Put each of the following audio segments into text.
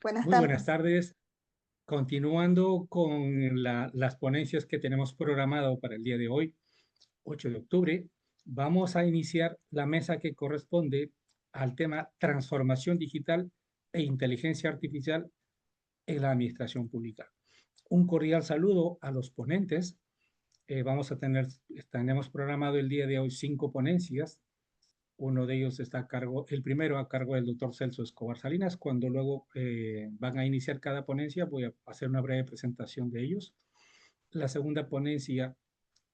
Buenas Muy buenas tardes. tardes. Continuando con las ponencias que tenemos programado para el día de hoy, 8 de octubre, vamos a iniciar la mesa que corresponde al tema transformación digital e inteligencia artificial en la administración pública. Un cordial saludo a los ponentes. Tenemos programado el día de hoy 5 ponencias. Uno de ellos está a cargo, el primero a cargo del doctor Celso Escobar Salinas. Cuando luego van a iniciar cada ponencia, voy a hacer una breve presentación de ellos. La segunda ponencia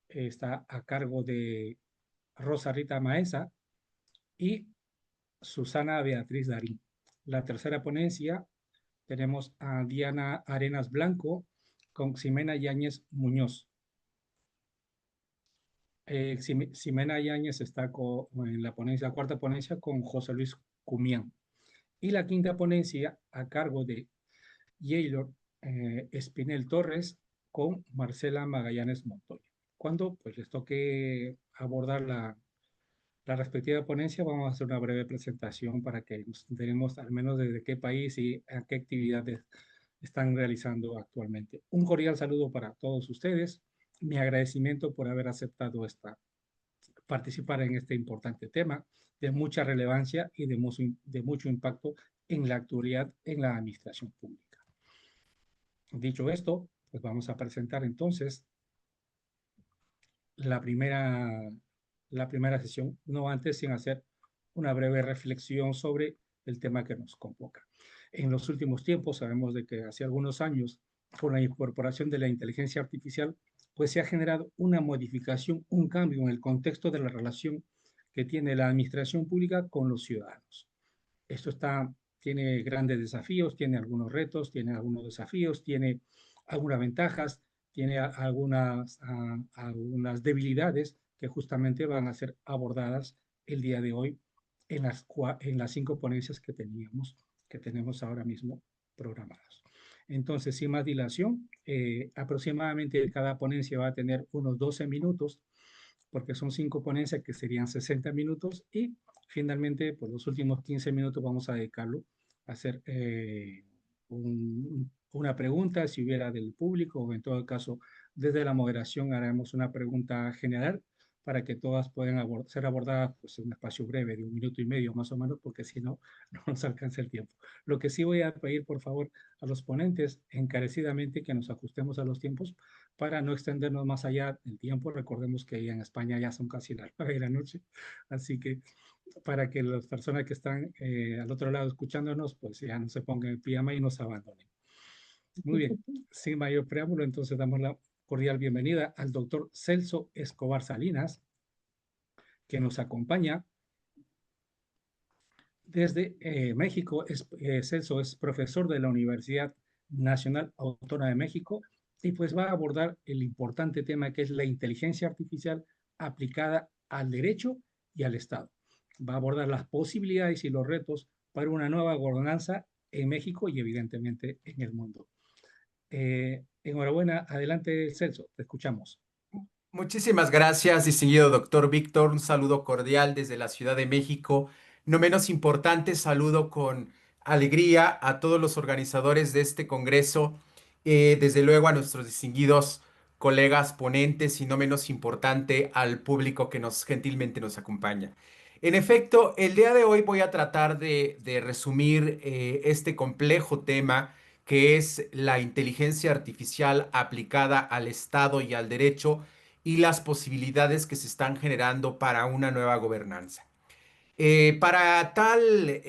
está a cargo de Rosa Rita Maesa y Susana Beatriz Darín. La tercera ponencia tenemos a Diana Arenas Blanco con Ximena Yáñez Muñoz. Ximena Yáñez está en la ponencia, la cuarta ponencia con José Luis Cumián. Y la quinta ponencia a cargo de Yaylor Espinel Torres con Marcela Magallanes Montoya. Cuando pues les toque abordar la respectiva ponencia, vamos a hacer una breve presentación para que nos enteremos al menos desde qué país y a qué actividades están realizando actualmente. Un cordial saludo para todos ustedes. Mi agradecimiento por haber aceptado participar en este importante tema de mucha relevancia y de mucho impacto en la actualidad en la administración pública. Dicho esto, pues vamos a presentar entonces la primera, la primera sesión, no antes sin hacer una breve reflexión sobre el tema que nos convoca. En los últimos tiempos sabemos de que hace algunos años, con la incorporación de la inteligencia artificial, pues se ha generado una modificación, un cambio en el contexto de la relación que tiene la administración pública con los ciudadanos. Esto tiene grandes desafíos, tiene algunos retos, tiene algunos desafíos, tiene algunas ventajas, tiene algunas debilidades que justamente van a ser abordadas el día de hoy en las 5 ponencias que tenemos ahora mismo programadas. Entonces, sin más dilación, aproximadamente cada ponencia va a tener unos 12 minutos, porque son 5 ponencias que serían 60 minutos y finalmente, pues los últimos 15 minutos vamos a dedicarlo a hacer una pregunta, si hubiera del público, o en todo caso, desde la moderación haremos una pregunta general para que todas puedan ser abordadas pues, en un espacio breve de 1 minuto y medio más o menos, porque si no, no nos alcanza el tiempo. Lo que sí voy a pedir, por favor, a los ponentes encarecidamente que nos ajustemos a los tiempos para no extendernos más allá del tiempo. Recordemos que en España ya son casi las 9 de la noche, así que para que las personas que están al otro lado escuchándonos, pues ya no se pongan en pijama y nos abandonen. Muy bien, sin mayor preámbulo, entonces damos la cordial bienvenida al doctor Celso Escobar Salinas, que nos acompaña desde México. Celso es profesor de la Universidad Nacional Autónoma de México y pues va a abordar el importante tema que es la inteligencia artificial aplicada al derecho y al Estado. Va a abordar las posibilidades y los retos para una nueva gobernanza en México y evidentemente en el mundo. Enhorabuena, adelante Celso, te escuchamos. Muchísimas gracias, distinguido doctor Víctor. Un saludo cordial desde la Ciudad de México. No menos importante, saludo con alegría a todos los organizadores de este congreso, desde luego a nuestros distinguidos colegas ponentes y no menos importante al público que gentilmente nos acompaña. En efecto, el día de hoy voy a tratar de resumir este complejo tema que es la inteligencia artificial aplicada al Estado y al derecho y las posibilidades que se están generando para una nueva gobernanza. Para tal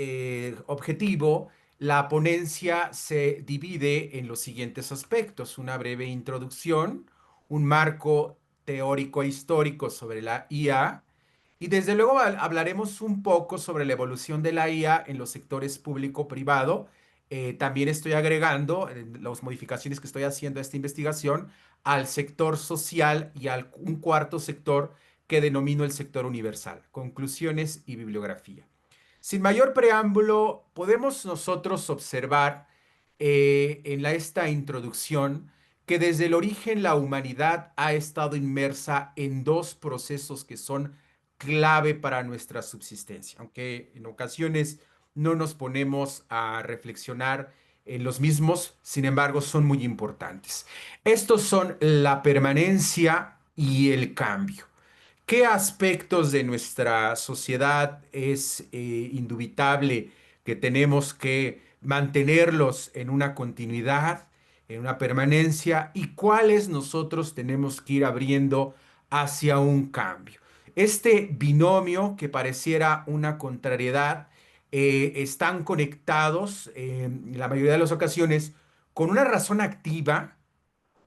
objetivo, la ponencia se divide en los siguientes aspectos: una breve introducción, un marco teórico e histórico sobre la IA, y desde luego hablaremos un poco sobre la evolución de la IA en los sectores público-privado. También estoy agregando las modificaciones que estoy haciendo a esta investigación al sector social y a un cuarto sector que denomino el sector universal. Conclusiones y bibliografía. Sin mayor preámbulo, podemos nosotros observar en esta introducción que desde el origen la humanidad ha estado inmersa en dos procesos que son clave para nuestra subsistencia, aunque en ocasiones no nos ponemos a reflexionar los mismos, sin embargo, son muy importantes. Estos son la permanencia y el cambio. ¿Qué aspectos de nuestra sociedad es indubitable que tenemos que mantenerlos en una continuidad, en una permanencia, y cuáles nosotros tenemos que ir abriendo hacia un cambio? Este binomio que pareciera una contrariedad, están conectados en la mayoría de las ocasiones con una razón activa,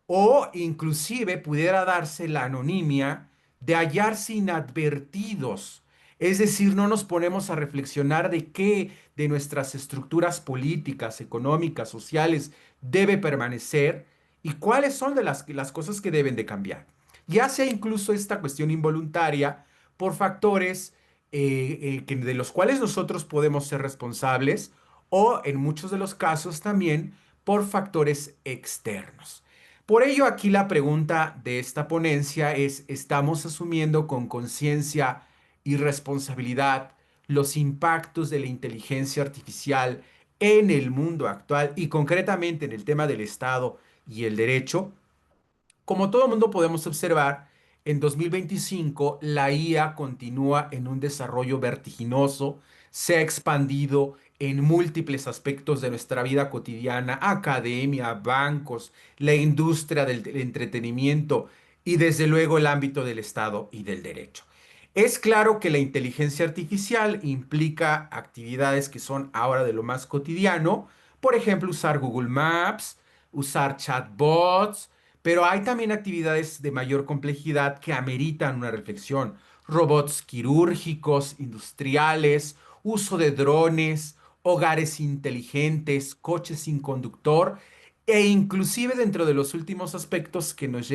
o inclusive pudiera darse la anonimia de hallarse inadvertidos. Es decir, no nos ponemos a reflexionar de qué de nuestras estructuras políticas, económicas, sociales debe permanecer y cuáles son de las cosas que deben de cambiar. Ya sea incluso esta cuestión involuntaria por factores de los cuales nosotros podemos ser responsables, o en muchos de los casos también por factores externos. Por ello, aquí la pregunta de esta ponencia es: ¿estamos asumiendo con conciencia y responsabilidad los impactos de la inteligencia artificial en el mundo actual y concretamente en el tema del Estado y el derecho? Como todo mundo podemos observar, en 2025 la IA continúa en un desarrollo vertiginoso, se ha expandido en múltiples aspectos de nuestra vida cotidiana: academia, bancos, la industria del entretenimiento y desde luego el ámbito del Estado y del derecho. Es claro que la inteligencia artificial implica actividades que son ahora de lo más cotidiano, por ejemplo, usar Google Maps, usar chatbots, pero hay también actividades de mayor complejidad que ameritan una reflexión: robots quirúrgicos, industriales, uso de drones, hogares inteligentes, coches sin conductor, e inclusive dentro de los últimos aspectos que nos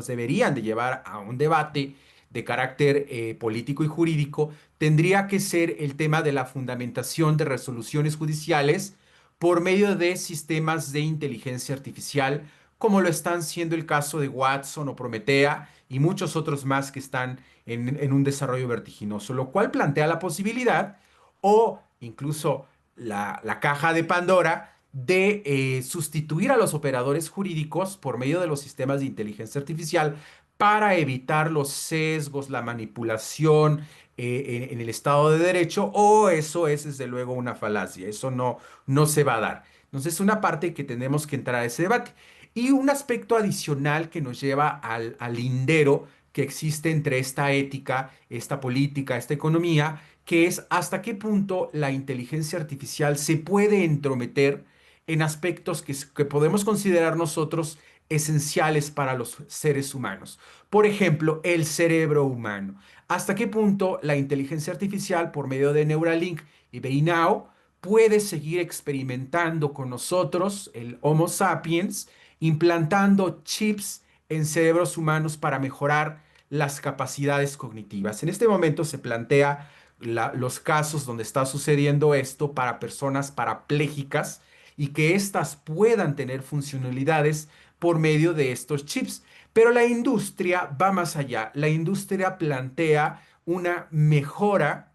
deberían de llevar a un debate de carácter político y jurídico, tendría que ser el tema de la fundamentación de resoluciones judiciales por medio de sistemas de inteligencia artificial, como lo están siendo el caso de Watson o Prometea y muchos otros más que están en un desarrollo vertiginoso, lo cual plantea la posibilidad, o incluso la caja de Pandora, de sustituir a los operadores jurídicos por medio de los sistemas de inteligencia artificial para evitar los sesgos, la manipulación en el Estado de Derecho, o eso es desde luego una falacia, eso no se va a dar. Entonces, es una parte que tenemos que entrar a ese debate. Y un aspecto adicional que nos lleva al lindero que existe entre esta ética, esta política, esta economía, que es hasta qué punto la inteligencia artificial se puede entrometer en aspectos que podemos considerar nosotros esenciales para los seres humanos. Por ejemplo, el cerebro humano. ¿Hasta qué punto la inteligencia artificial, por medio de Neuralink y BayNow, puede seguir experimentando con nosotros, el Homo sapiens, implantando chips en cerebros humanos para mejorar las capacidades cognitivas? En este momento se plantea los casos donde está sucediendo esto para personas parapléjicas y que éstas puedan tener funcionalidades por medio de estos chips. Pero la industria va más allá. La industria plantea una mejora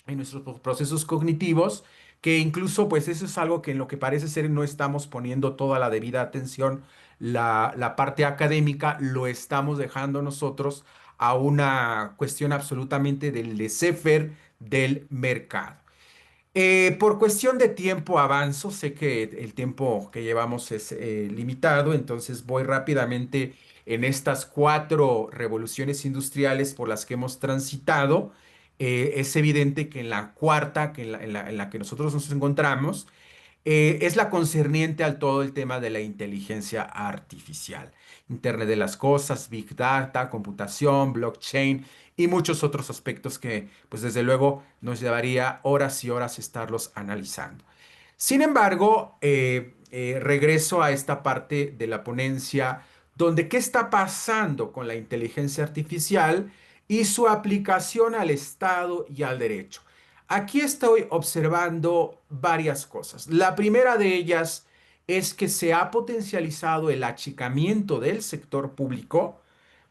en nuestros procesos cognitivos, que incluso pues eso es algo que en lo que parece ser no estamos poniendo toda la debida atención. La parte académica lo estamos dejando nosotros a una cuestión absolutamente del laissez-faire del mercado. Por cuestión de tiempo avanzo, sé que el tiempo que llevamos es limitado, entonces voy rápidamente en estas cuatro revoluciones industriales por las que hemos transitado. Es evidente que en la cuarta, que en la que nosotros nos encontramos, es la concerniente al todo el tema de la inteligencia artificial. Internet de las cosas, Big Data, computación, blockchain y muchos otros aspectos que, pues desde luego, nos llevaría horas y horas estarlos analizando. Sin embargo, regreso a esta parte de la ponencia donde qué está pasando con la inteligencia artificial y su aplicación al Estado y al derecho. Aquí estoy observando varias cosas. La primera de ellas es que se ha potencializado el achicamiento del sector público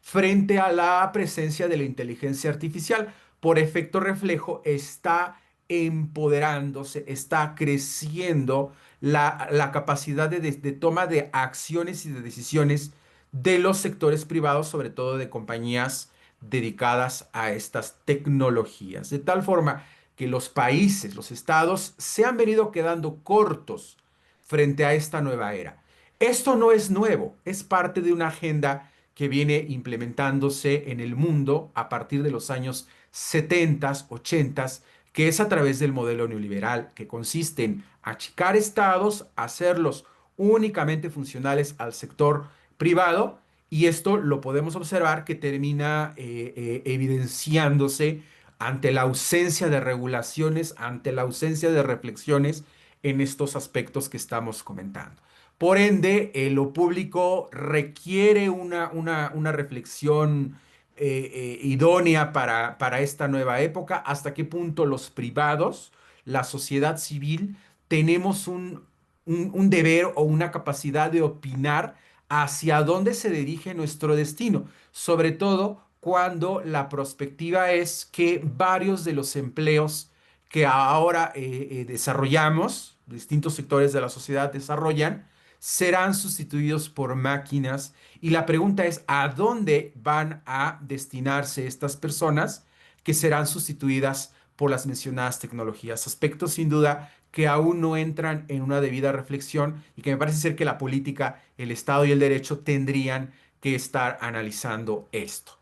frente a la presencia de la inteligencia artificial. Por efecto reflejo, está empoderándose, está creciendo la capacidad de toma de acciones y de decisiones de los sectores privados, sobre todo de compañías dedicadas a estas tecnologías. De tal forma que los países, los estados, se han venido quedando cortos frente a esta nueva era. Esto no es nuevo, es parte de una agenda que viene implementándose en el mundo a partir de los años 70, 80, que es a través del modelo neoliberal, que consiste en achicar estados, hacerlos únicamente funcionales al sector privado, y esto lo podemos observar que termina evidenciándose ante la ausencia de regulaciones, ante la ausencia de reflexiones en estos aspectos que estamos comentando. Por ende, lo público requiere una reflexión idónea para esta nueva época, hasta qué punto los privados, la sociedad civil, tenemos un deber o una capacidad de opinar hacia dónde se dirige nuestro destino, sobre todo cuando la perspectiva es que varios de los empleos que ahora desarrollamos, distintos sectores de la sociedad desarrollan, serán sustituidos por máquinas. Y la pregunta es, ¿a dónde van a destinarse estas personas que serán sustituidas por las mencionadas tecnologías? Aspectos sin duda que aún no entran en una debida reflexión y que me parece ser que la política, el Estado y el derecho tendrían que estar analizando esto.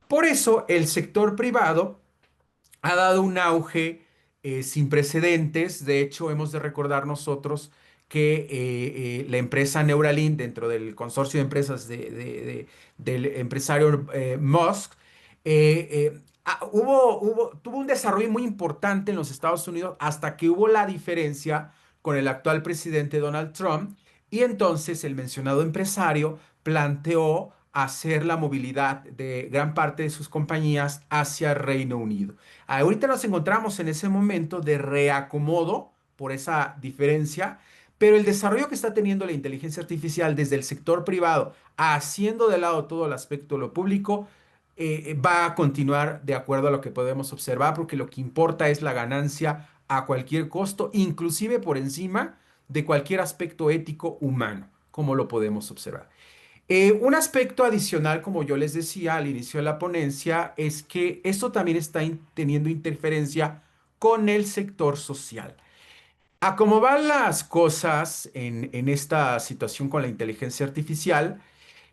Por eso el sector privado ha dado un auge sin precedentes. De hecho, hemos de recordar nosotros que la empresa Neuralink, dentro del consorcio de empresas del empresario Musk, tuvo un desarrollo muy importante en los Estados Unidos hasta que hubo la diferencia con el actual presidente Donald Trump, y entonces el mencionado empresario planteó hacer la movilidad de gran parte de sus compañías hacia el Reino Unido. Ahorita nos encontramos en ese momento de reacomodo por esa diferencia, pero el desarrollo que está teniendo la inteligencia artificial desde el sector privado, haciendo de lado todo el aspecto de lo público, va a continuar de acuerdo a lo que podemos observar, porque lo que importa es la ganancia a cualquier costo, inclusive por encima de cualquier aspecto ético humano, como lo podemos observar. Un aspecto adicional, como yo les decía al inicio de la ponencia, es que esto también está teniendo interferencia con el sector social. A cómo van las cosas en esta situación con la inteligencia artificial,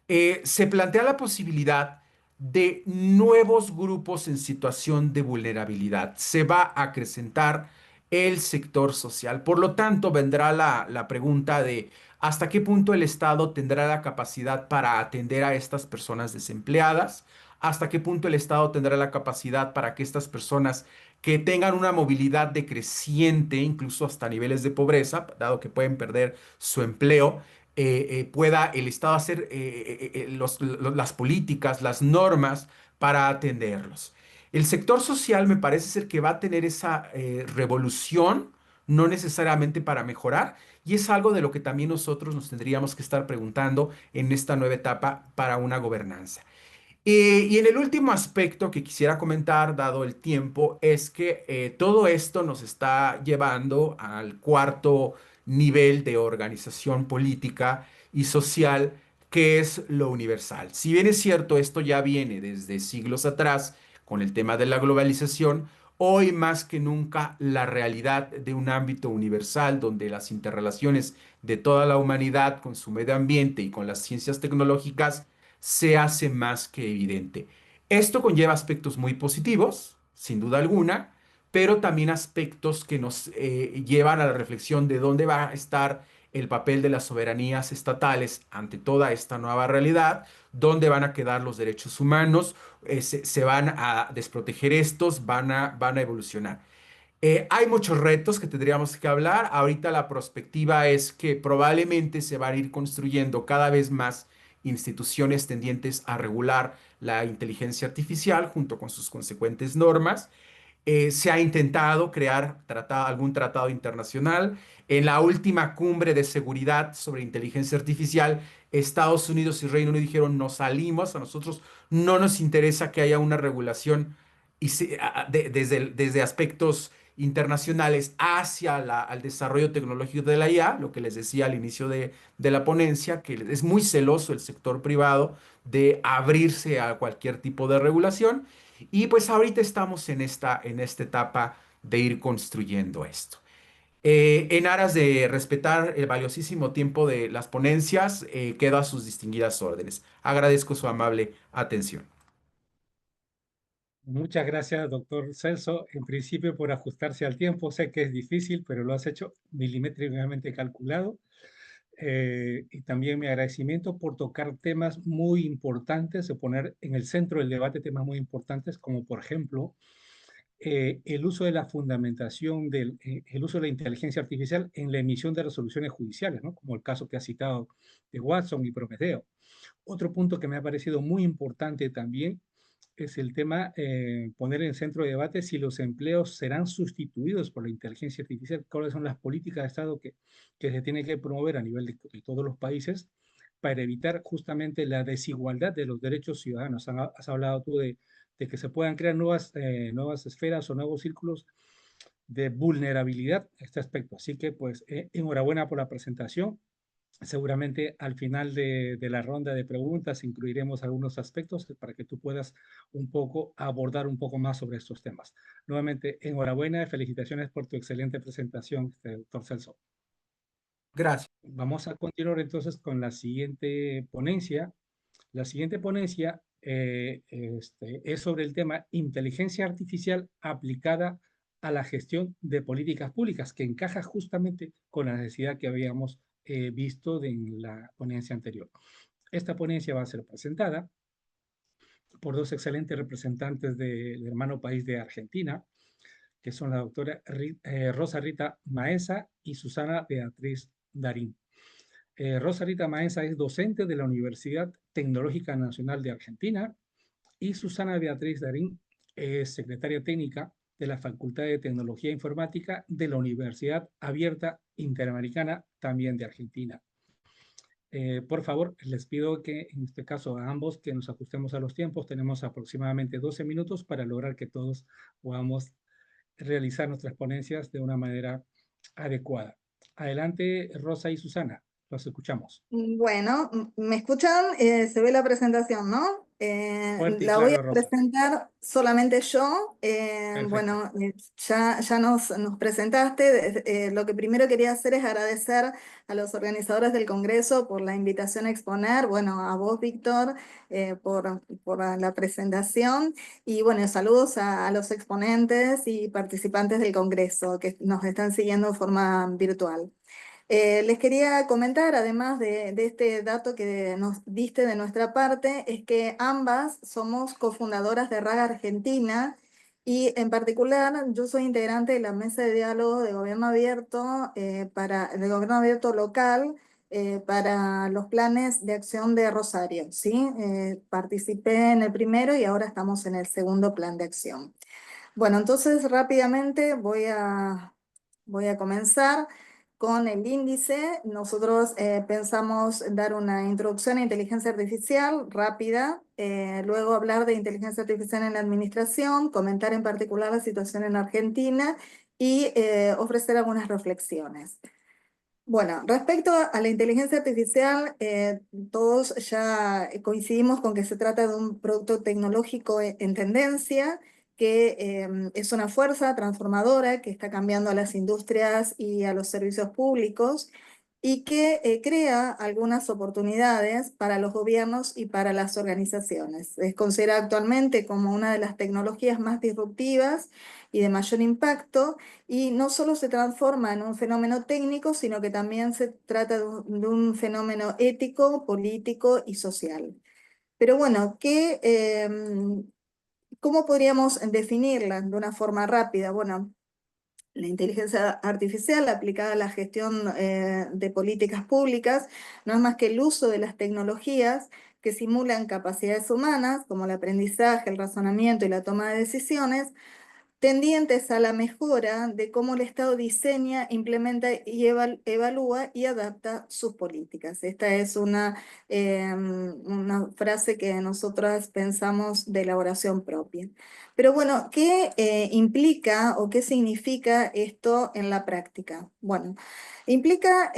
se plantea la posibilidad de nuevos grupos en situación de vulnerabilidad. Se va a acrecentar el sector social. Por lo tanto, vendrá la pregunta de hasta qué punto el Estado tendrá la capacidad para atender a estas personas desempleadas, hasta qué punto el Estado tendrá la capacidad para que estas personas que tengan una movilidad decreciente, incluso hasta niveles de pobreza, dado que pueden perder su empleo, pueda el Estado hacer las políticas, las normas para atenderlos. El sector social me parece ser que va a tener esa revolución, no necesariamente para mejorar, y es algo de lo que también nosotros nos tendríamos que estar preguntando en esta nueva etapa para una gobernanza. Y en el último aspecto que quisiera comentar, dado el tiempo, es que todo esto nos está llevando al cuarto nivel de organización política y social, que es lo universal. Si bien es cierto, esto ya viene desde siglos atrás con el tema de la globalización, hoy más que nunca la realidad de un ámbito universal donde las interrelaciones de toda la humanidad con su medio ambiente y con las ciencias tecnológicas se hace más que evidente. Esto conlleva aspectos muy positivos, sin duda alguna, pero también aspectos que nos llevan a la reflexión de dónde va a estar el papel de las soberanías estatales ante toda esta nueva realidad, dónde van a quedar los derechos humanos, se van a desproteger estos, van a evolucionar. Hay muchos retos que tendríamos que hablar. Ahorita la perspectiva es que probablemente se van a ir construyendo cada vez más instituciones tendientes a regular la inteligencia artificial junto con sus consecuentes normas. Se ha intentado crear algún tratado internacional. En la última cumbre de seguridad sobre inteligencia artificial, Estados Unidos y Reino Unido dijeron, nos salimos, a nosotros no nos interesa que haya una regulación y desde aspectos internacionales hacia al desarrollo tecnológico de la IA, lo que les decía al inicio de la ponencia, que es muy celoso el sector privado de abrirse a cualquier tipo de regulación. Y pues ahorita estamos en esta etapa de ir construyendo esto. En aras de respetar el valiosísimo tiempo de las ponencias, quedo a sus distinguidas órdenes. Agradezco su amable atención. Muchas gracias, doctor Celso. En principio, por ajustarse al tiempo, sé que es difícil, pero lo has hecho milimétricamente calculado. Y también mi agradecimiento por tocar temas muy importantes, de poner en el centro del debate temas muy importantes, como por ejemplo el uso de la fundamentación, el uso de la inteligencia artificial en la emisión de resoluciones judiciales, ¿no? Como el caso que ha citado de Watson y Prometeo. Otro punto que me ha parecido muy importante también es el tema, poner en centro de debate si los empleos serán sustituidos por la inteligencia artificial, cuáles son las políticas de Estado que se tienen que promover a nivel de todos los países para evitar justamente la desigualdad de los derechos ciudadanos. Has hablado tú de que se puedan crear nuevas esferas o nuevos círculos de vulnerabilidad a este aspecto. Así que, pues, enhorabuena por la presentación. Seguramente al final de la ronda de preguntas incluiremos algunos aspectos para que tú puedas un poco abordar un poco más sobre estos temas. Nuevamente, enhorabuena y felicitaciones por tu excelente presentación, doctor Celso. Gracias. Vamos a continuar entonces con la siguiente ponencia. La siguiente ponencia es sobre el tema inteligencia artificial aplicada a la gestión de políticas públicas, que encaja justamente con la necesidad que habíamos visto en la ponencia anterior. Esta ponencia va a ser presentada por dos excelentes representantes del hermano país de Argentina, que son la doctora Rosa Rita Maesa y Susana Beatriz Darín. Rosa Rita Maesa es docente de la Universidad Tecnológica Nacional de Argentina y Susana Beatriz Darín es secretaria técnica de la Facultad de Tecnología e Informática de la Universidad Abierta Interamericana, también de Argentina. Por favor, les pido que en este caso a ambos que nos ajustemos a los tiempos. Tenemos aproximadamente 12 minutos para lograr que todos podamos realizar nuestras ponencias de una manera adecuada. Adelante, Rosa y Susana, los escuchamos. Bueno, ¿me escuchan? Se ve la presentación, ¿no? Fuerte y La voy a claro, Rosa. presentar solamente yo. Perfecto. Bueno, ya nos presentaste. Lo que primero quería hacer es agradecer a los organizadores del Congreso por la invitación a exponer. Bueno, a vos, Víctor, por la presentación. Y bueno, saludos a los exponentes y participantes del Congreso que nos están siguiendo de forma virtual. Les quería comentar, además de este dato que nos diste de nuestra parte, es que ambas somos cofundadoras de RAG Argentina y en particular yo soy integrante de la mesa de diálogo de gobierno abierto, de gobierno abierto local para los planes de acción de Rosario, ¿sí? Participé en el primero y ahora estamos en el segundo plan de acción. Bueno, entonces rápidamente voy a comenzar con el índice. Nosotros pensamos dar una introducción a inteligencia artificial rápida, luego hablar de inteligencia artificial en la administración, comentar en particular la situación en Argentina y ofrecer algunas reflexiones. Bueno, respecto a la inteligencia artificial, todos ya coincidimos con que se trata de un producto tecnológico en tendencia, que es una fuerza transformadora que está cambiando a las industrias y a los servicios públicos y que crea algunas oportunidades para los gobiernos y para las organizaciones. Es considerada actualmente como una de las tecnologías más disruptivas y de mayor impacto, y no solo se transforma en un fenómeno técnico, sino que también se trata de un fenómeno ético, político y social. Pero bueno, ¿cómo podríamos definirla de una forma rápida? Bueno, la inteligencia artificial aplicada a la gestión de políticas públicas no es más que el uso de las tecnologías que simulan capacidades humanas, como el aprendizaje, el razonamiento y la toma de decisiones, tendientes a la mejora de cómo el Estado diseña, implementa y evalúa y adapta sus políticas. Esta es una frase que nosotras pensamos de elaboración propia. Pero bueno, ¿qué implica o qué significa esto en la práctica? Bueno, implica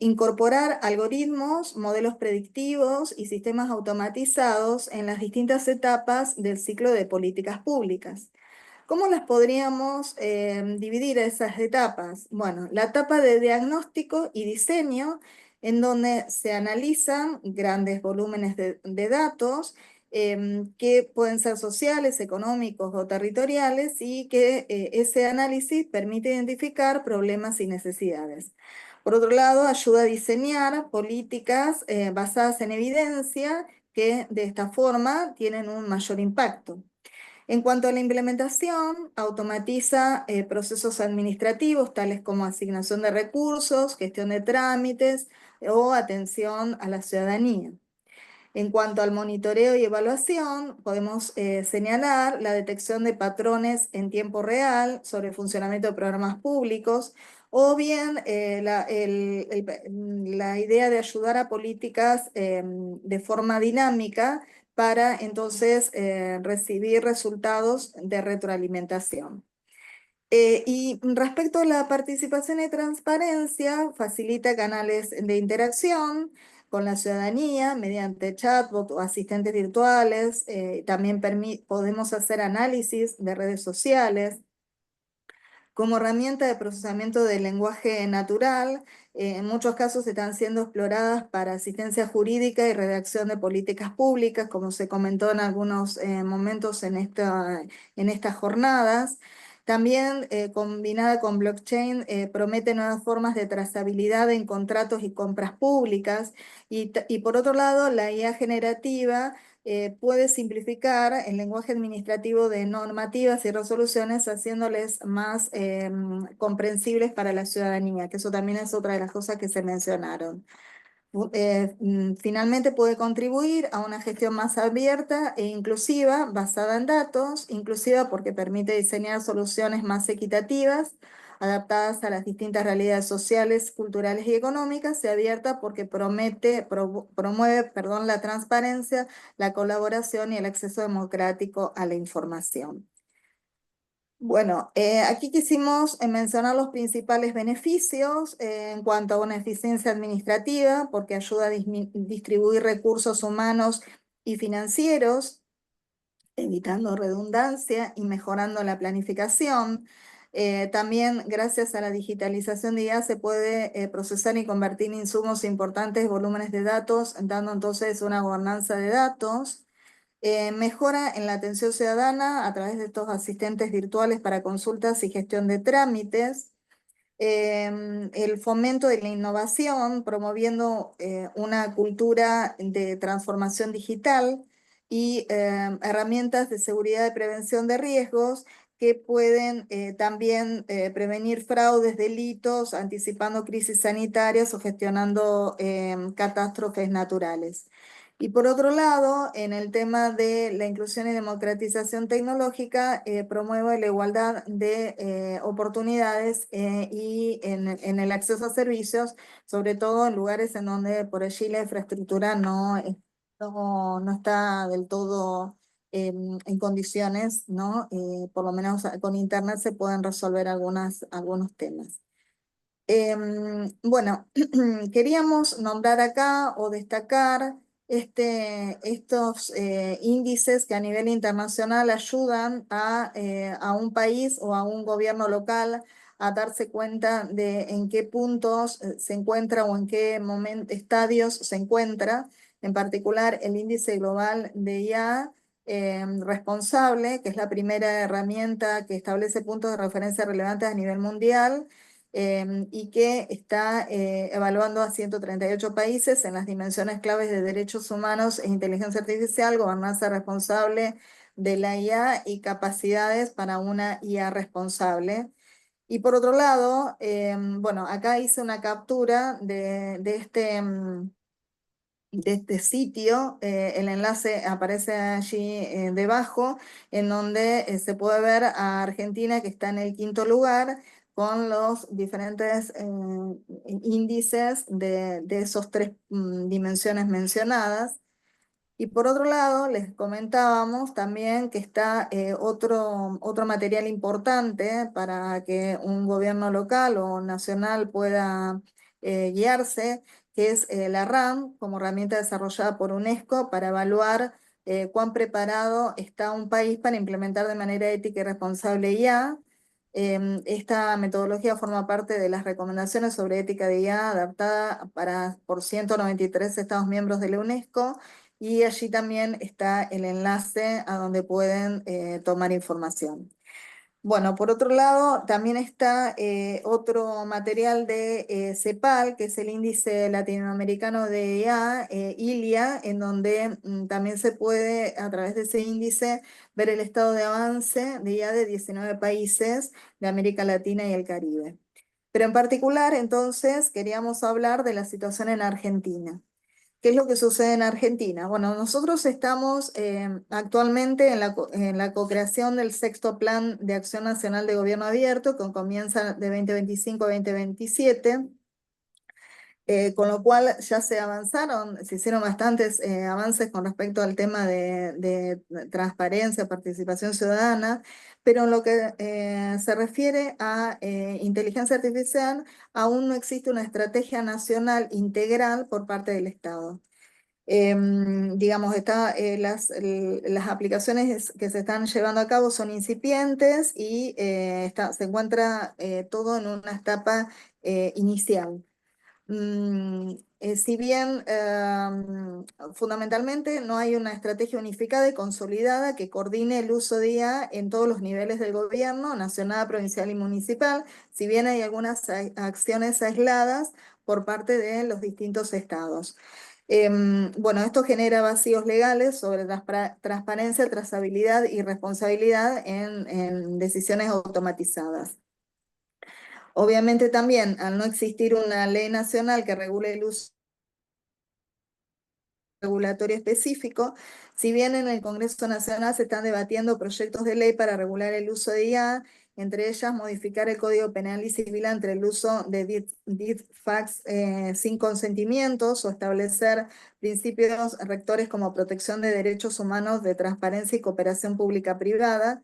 incorporar algoritmos, modelos predictivos y sistemas automatizados en las distintas etapas del ciclo de políticas públicas. ¿Cómo las podríamos dividir esas etapas? Bueno, la etapa de diagnóstico y diseño, en donde se analizan grandes volúmenes de datos que pueden ser sociales, económicos o territoriales y que ese análisis permite identificar problemas y necesidades. Por otro lado, ayuda a diseñar políticas basadas en evidencia que de esta forma tienen un mayor impacto. En cuanto a la implementación, automatiza procesos administrativos tales como asignación de recursos, gestión de trámites o atención a la ciudadanía. En cuanto al monitoreo y evaluación, podemos señalar la detección de patrones en tiempo real sobre el funcionamiento de programas públicos o bien la idea de ayudar a políticas de forma dinámica para entonces recibir resultados de retroalimentación. Y respecto a la participación y transparencia, facilita canales de interacción con la ciudadanía mediante chatbot o asistentes virtuales. También podemos hacer análisis de redes sociales. Como herramienta de procesamiento del lenguaje natural, en muchos casos están siendo exploradas para asistencia jurídica y redacción de políticas públicas, como se comentó en algunos momentos en estas jornadas. También combinada con blockchain promete nuevas formas de trazabilidad en contratos y compras públicas. Y por otro lado, la IA generativa puede simplificar el lenguaje administrativo de normativas y resoluciones, haciéndoles más comprensibles para la ciudadanía, que eso también es otra de las cosas que se mencionaron. Finalmente puede contribuir a una gestión más abierta e inclusiva, basada en datos, inclusiva porque permite diseñar soluciones más equitativas, adaptadas a las distintas realidades sociales, culturales y económicas, y abierta porque promueve la transparencia, la colaboración y el acceso democrático a la información. Bueno, aquí quisimos mencionar los principales beneficios en cuanto a una eficiencia administrativa, porque ayuda a distribuir recursos humanos y financieros, evitando redundancia y mejorando la planificación. También, gracias a la digitalización de IA, se puede procesar y convertir insumos importantes volúmenes de datos, dando entonces una gobernanza de datos. Mejora en la atención ciudadana a través de estos asistentes virtuales para consultas y gestión de trámites. El fomento de la innovación, promoviendo una cultura de transformación digital y herramientas de seguridad y prevención de riesgos que pueden también prevenir fraudes, delitos, anticipando crisis sanitarias o gestionando catástrofes naturales. Y por otro lado, en el tema de la inclusión y democratización tecnológica, promueve la igualdad de oportunidades y en el acceso a servicios, sobre todo en lugares en donde por allí la infraestructura no está del todo en condiciones, ¿no? Por lo menos con Internet se pueden resolver algunos temas. Bueno, queríamos nombrar acá o destacar estos índices que a nivel internacional ayudan a un país o a un gobierno local a darse cuenta de en qué puntos se encuentra o en qué estadios se encuentra. En particular, el índice global de IA responsable, que es la primera herramienta que establece puntos de referencia relevantes a nivel mundial, y que está evaluando a 138 países en las dimensiones claves de derechos humanos e inteligencia artificial, gobernanza responsable de la IA y capacidades para una IA responsable. Y por otro lado, bueno, acá hice una captura de este este sitio, el enlace aparece allí debajo, en donde se puede ver a Argentina, que está en el 5º lugar, con los diferentes índices de esos 3 dimensiones mencionadas. Y por otro lado, les comentábamos también que está otro material importante para que un gobierno local o nacional pueda guiarse, que es la RAM, como herramienta desarrollada por UNESCO para evaluar cuán preparado está un país para implementar de manera ética y responsable IA. Esta metodología forma parte de las recomendaciones sobre ética de IA adaptada por 193 Estados miembros de la UNESCO, y allí también está el enlace a donde pueden tomar información. Bueno, por otro lado, también está otro material de CEPAL, que es el Índice Latinoamericano de IA, ILIA, en donde también se puede, a través de ese índice, ver el estado de avance de IA de 19 países de América Latina y el Caribe. Pero en particular, entonces, queríamos hablar de la situación en Argentina. ¿Qué es lo que sucede en Argentina? Bueno, nosotros estamos actualmente en la co-creación del 6º Plan de Acción Nacional de Gobierno Abierto, que comienza de 2025 a 2027, con lo cual ya se hicieron bastantes avances con respecto al tema de transparencia, participación ciudadana, pero en lo que se refiere a inteligencia artificial, aún no existe una estrategia nacional integral por parte del Estado. Digamos, las aplicaciones que se están llevando a cabo son incipientes y se encuentra todo en una etapa inicial. Si bien fundamentalmente no hay una estrategia unificada y consolidada que coordine el uso de IA en todos los niveles del gobierno, nacional, provincial y municipal, si bien hay algunas acciones aisladas por parte de los distintos estados. Bueno, esto genera vacíos legales sobre transparencia, trazabilidad y responsabilidad en decisiones automatizadas. Obviamente también, al no existir una ley nacional que regule el uso regulatorio específico, si bien en el Congreso Nacional se están debatiendo proyectos de ley para regular el uso de IA, entre ellas modificar el Código Penal y Civil ante el uso de deepfakes sin consentimientos, o establecer principios rectores como protección de derechos humanos, de transparencia y cooperación pública-privada.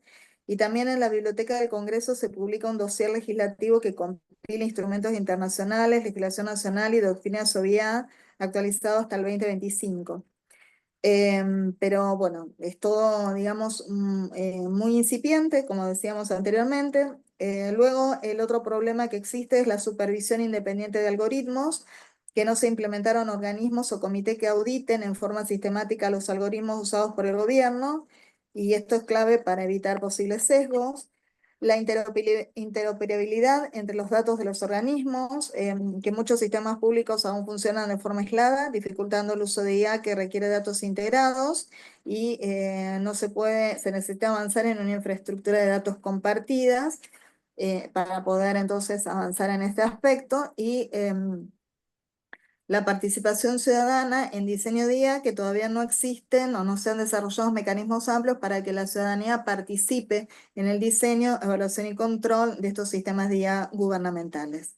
Y también en la Biblioteca del Congreso se publica un dossier legislativo que compila instrumentos internacionales, legislación nacional y doctrina sobre IA, actualizado hasta el 2025. Pero bueno, es todo, digamos, muy incipiente, como decíamos anteriormente. Luego, el otro problema que existe es la supervisión independiente de algoritmos, que no se implementaron organismos o comités que auditen en forma sistemática los algoritmos usados por el gobierno, y esto es clave para evitar posibles sesgos. La interoperabilidad entre los datos de los organismos, que muchos sistemas públicos aún funcionan de forma aislada, dificultando el uso de IA que requiere datos integrados, y se necesita avanzar en una infraestructura de datos compartidas para poder entonces avanzar en este aspecto. Y la participación ciudadana en diseño de IA, que todavía no existen o no se han desarrollado mecanismos amplios para que la ciudadanía participe en el diseño, evaluación y control de estos sistemas de IA gubernamentales.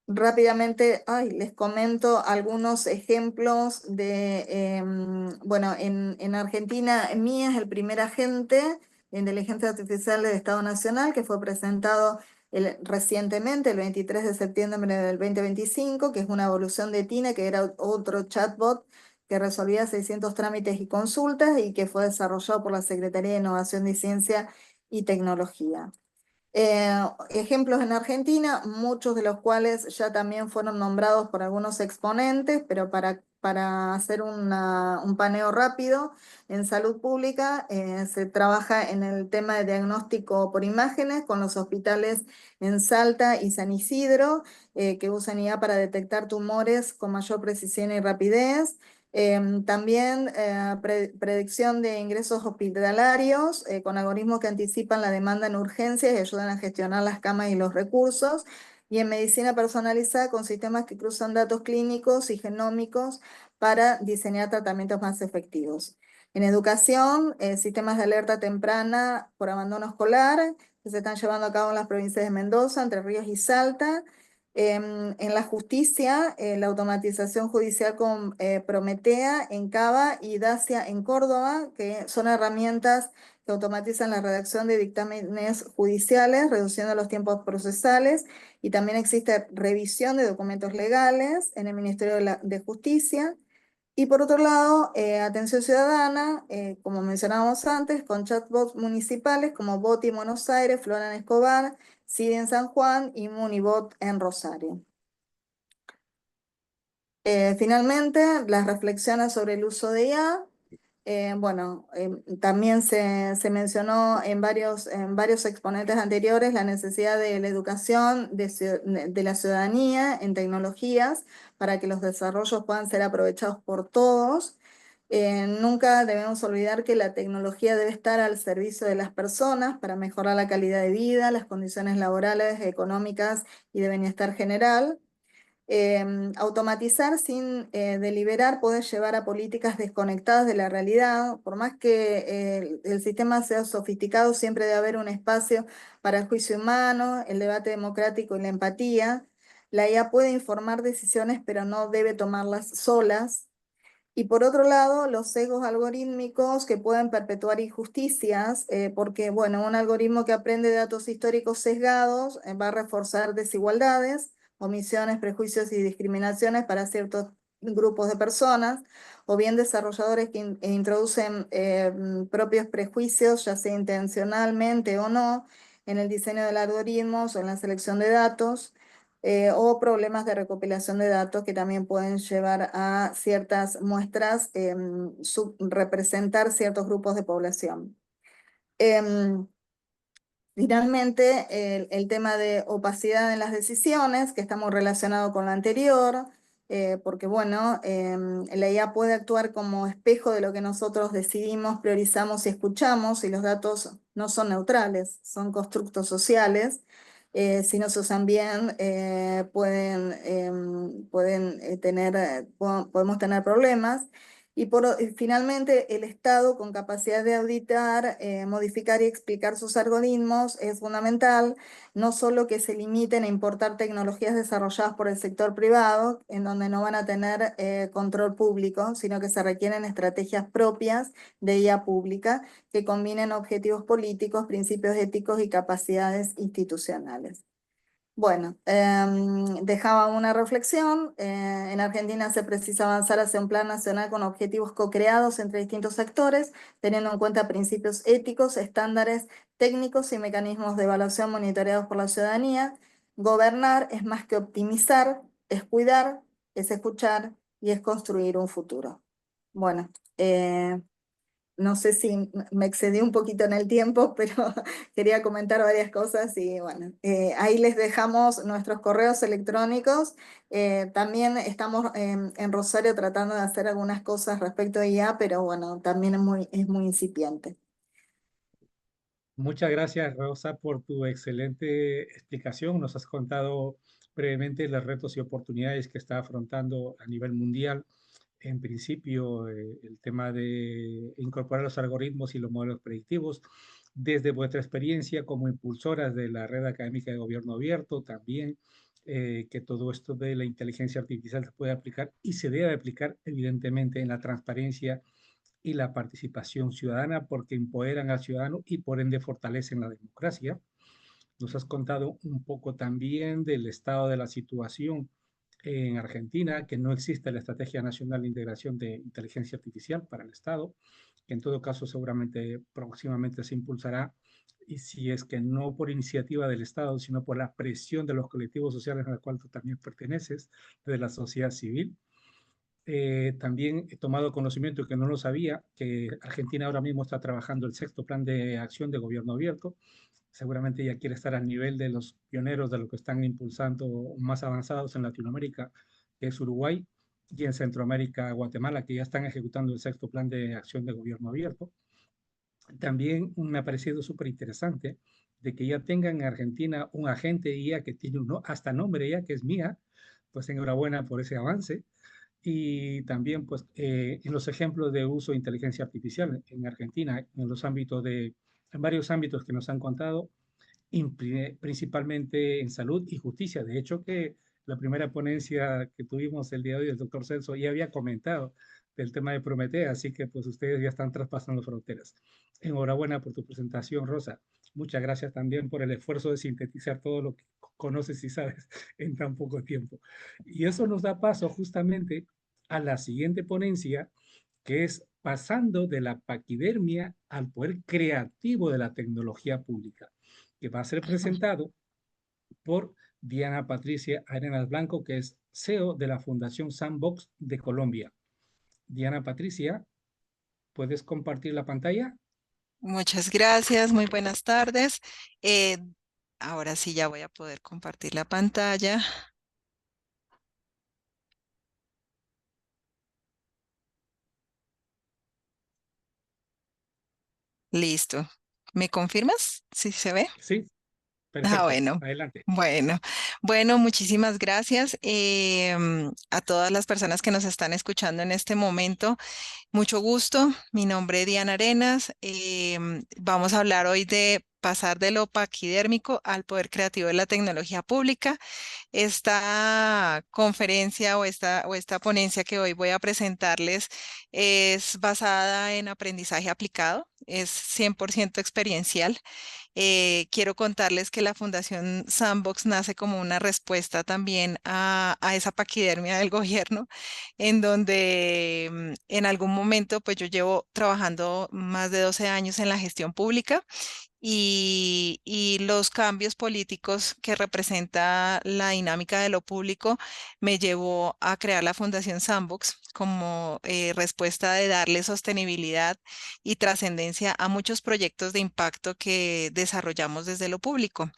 Rápidamente, les comento algunos ejemplos bueno, en Argentina, MIA es el primer agente de inteligencia artificial del Estado Nacional, que fue presentado recientemente, el 23 de septiembre del 2025, que es una evolución de TINA, que era otro chatbot que resolvía 600 trámites y consultas, y que fue desarrollado por la Secretaría de Innovación de Ciencia y Tecnología. Ejemplos en Argentina, muchos de los cuales ya también fueron nombrados por algunos exponentes, pero para hacer un paneo rápido, en salud pública se trabaja en el tema de diagnóstico por imágenes con los hospitales en Salta y San Isidro, que usan IA para detectar tumores con mayor precisión y rapidez. También predicción de ingresos hospitalarios con algoritmos que anticipan la demanda en urgencias y ayudan a gestionar las camas y los recursos. y en medicina personalizada con sistemas que cruzan datos clínicos y genómicos para diseñar tratamientos más efectivos. En educación, sistemas de alerta temprana por abandono escolar que se están llevando a cabo en las provincias de Mendoza, Entre Ríos y Salta. En la justicia, la automatización judicial con Prometea en Cava y Dacia en Córdoba, que son herramientas que automatizan la redacción de dictámenes judiciales, reduciendo los tiempos procesales, y también existe revisión de documentos legales en el Ministerio de Justicia. Y por otro lado, atención ciudadana, como mencionábamos antes, con chatbots municipales como Boti en Buenos Aires, Flora en Escobar, Siri en San Juan y Munibot en Rosario. Finalmente, las reflexiones sobre el uso de IA. Bueno, también se mencionó en varios exponentes anteriores la necesidad de la educación de la ciudadanía en tecnologías para que los desarrollos puedan ser aprovechados por todos. Nunca debemos olvidar que la tecnología debe estar al servicio de las personas para mejorar la calidad de vida, las condiciones laborales, económicas y de bienestar general. Automatizar sin deliberar puede llevar a políticas desconectadas de la realidad. Por más que el sistema sea sofisticado, siempre debe haber un espacio para el juicio humano, el debate democrático y la empatía. La IA puede informar decisiones, pero no debe tomarlas solas. Y por otro lado, los sesgos algorítmicos que pueden perpetuar injusticias, porque bueno, un algoritmo que aprende datos históricos sesgados va a reforzar desigualdades, omisiones, prejuicios y discriminaciones para ciertos grupos de personas, o bien desarrolladores que introducen propios prejuicios, ya sea intencionalmente o no, en el diseño del algoritmo o en la selección de datos, o problemas de recopilación de datos que también pueden llevar a ciertas muestras, representar ciertos grupos de población. Finalmente, el tema de opacidad en las decisiones, que está muy relacionado con lo anterior, porque bueno, la IA puede actuar como espejo de lo que nosotros decidimos, priorizamos y escuchamos, y los datos no son neutrales, son constructos sociales. Si no se usan bien, podemos tener problemas. Y finalmente, el Estado con capacidad de auditar, modificar y explicar sus algoritmos es fundamental, no solo que se limiten a importar tecnologías desarrolladas por el sector privado, en donde no van a tener control público, sino que se requieren estrategias propias de IA pública que combinen objetivos políticos, principios éticos y capacidades institucionales. Bueno, dejaba una reflexión. En Argentina se precisa avanzar hacia un plan nacional con objetivos co-creados entre distintos actores, teniendo en cuenta principios éticos, estándares técnicos y mecanismos de evaluación monitoreados por la ciudadanía. Gobernar es más que optimizar, es cuidar, es escuchar y es construir un futuro. Bueno, no sé si me excedí un poquito en el tiempo, pero quería comentar varias cosas y bueno, ahí les dejamos nuestros correos electrónicos. También estamos en Rosario tratando de hacer algunas cosas respecto a IA, pero bueno, también es muy incipiente. Muchas gracias, Rosa, por tu excelente explicación. Nos has contado brevemente los retos y oportunidades que está afrontando a nivel mundial. En principio, el tema de incorporar los algoritmos y los modelos predictivos. Desde vuestra experiencia como impulsoras de la Red Académica de Gobierno Abierto, también que todo esto de la inteligencia artificial se puede aplicar y se debe aplicar, evidentemente, en la transparencia y la participación ciudadana, porque empoderan al ciudadano y por ende fortalecen la democracia. Nos has contado un poco también del estado de la situación en Argentina, que no existe la Estrategia Nacional de Integración de Inteligencia Artificial para el Estado, que en todo caso seguramente próximamente se impulsará, y si es que no por iniciativa del Estado, sino por la presión de los colectivos sociales a los cuales tú también perteneces, de la sociedad civil. También he tomado conocimiento, que no lo sabía, que Argentina ahora mismo está trabajando el sexto plan de acción de gobierno abierto. Seguramente ya quiere estar al nivel de los pioneros de lo que están impulsando más avanzados en Latinoamérica, que es Uruguay, y en Centroamérica, Guatemala, que ya están ejecutando el sexto plan de acción de gobierno abierto. También me ha parecido súper interesante de que ya tengan en Argentina un agente IA que tiene hasta nombre ya, que es Mía, pues enhorabuena por ese avance. Y también, pues, en los ejemplos de uso de inteligencia artificial en Argentina, en varios ámbitos que nos han contado, principalmente en salud y justicia. De hecho, que la primera ponencia que tuvimos el día de hoy, el doctor Celso ya había comentado del tema de Prometea, así que pues ustedes ya están traspasando fronteras. Enhorabuena por tu presentación, Rosa. Muchas gracias también por el esfuerzo de sintetizar todo lo que conoces y sabes en tan poco tiempo. Y eso nos da paso justamente a la siguiente ponencia, que es pasando de la paquidermia al poder creativo de la tecnología pública, que va a ser presentado por Diana Patricia Arenas Blanco, que es CEO de la Fundación Sandbox de Colombia. Diana Patricia, ¿puedes compartir la pantalla? Muchas gracias, muy buenas tardes. Eh, Ahora sí ya voy a poder compartir la pantalla. Listo. ¿Me confirmas si se ve? Sí, Ah, perfecto. bueno. Adelante. Bueno, muchísimas gracias a todas las personas que nos están escuchando en este momento. Mucho gusto, mi nombre es Diana Arenas. Vamos a hablar hoy de pasar de lo paquidérmico al poder creativo de la tecnología pública. Esta conferencia o esta ponencia que hoy voy a presentarles es basada en aprendizaje aplicado, es 100% experiencial. Quiero contarles que la Fundación Sandbox nace como una respuesta también a esa paquidermia del gobierno, en donde en algún momento, pues yo llevo trabajando más de 12 años en la gestión pública y los cambios políticos que representa la dinámica de lo público me llevó a crear la Fundación Sandbox como respuesta de darle sostenibilidad y trascendencia a muchos proyectos de impacto que desarrollamos desde lo público.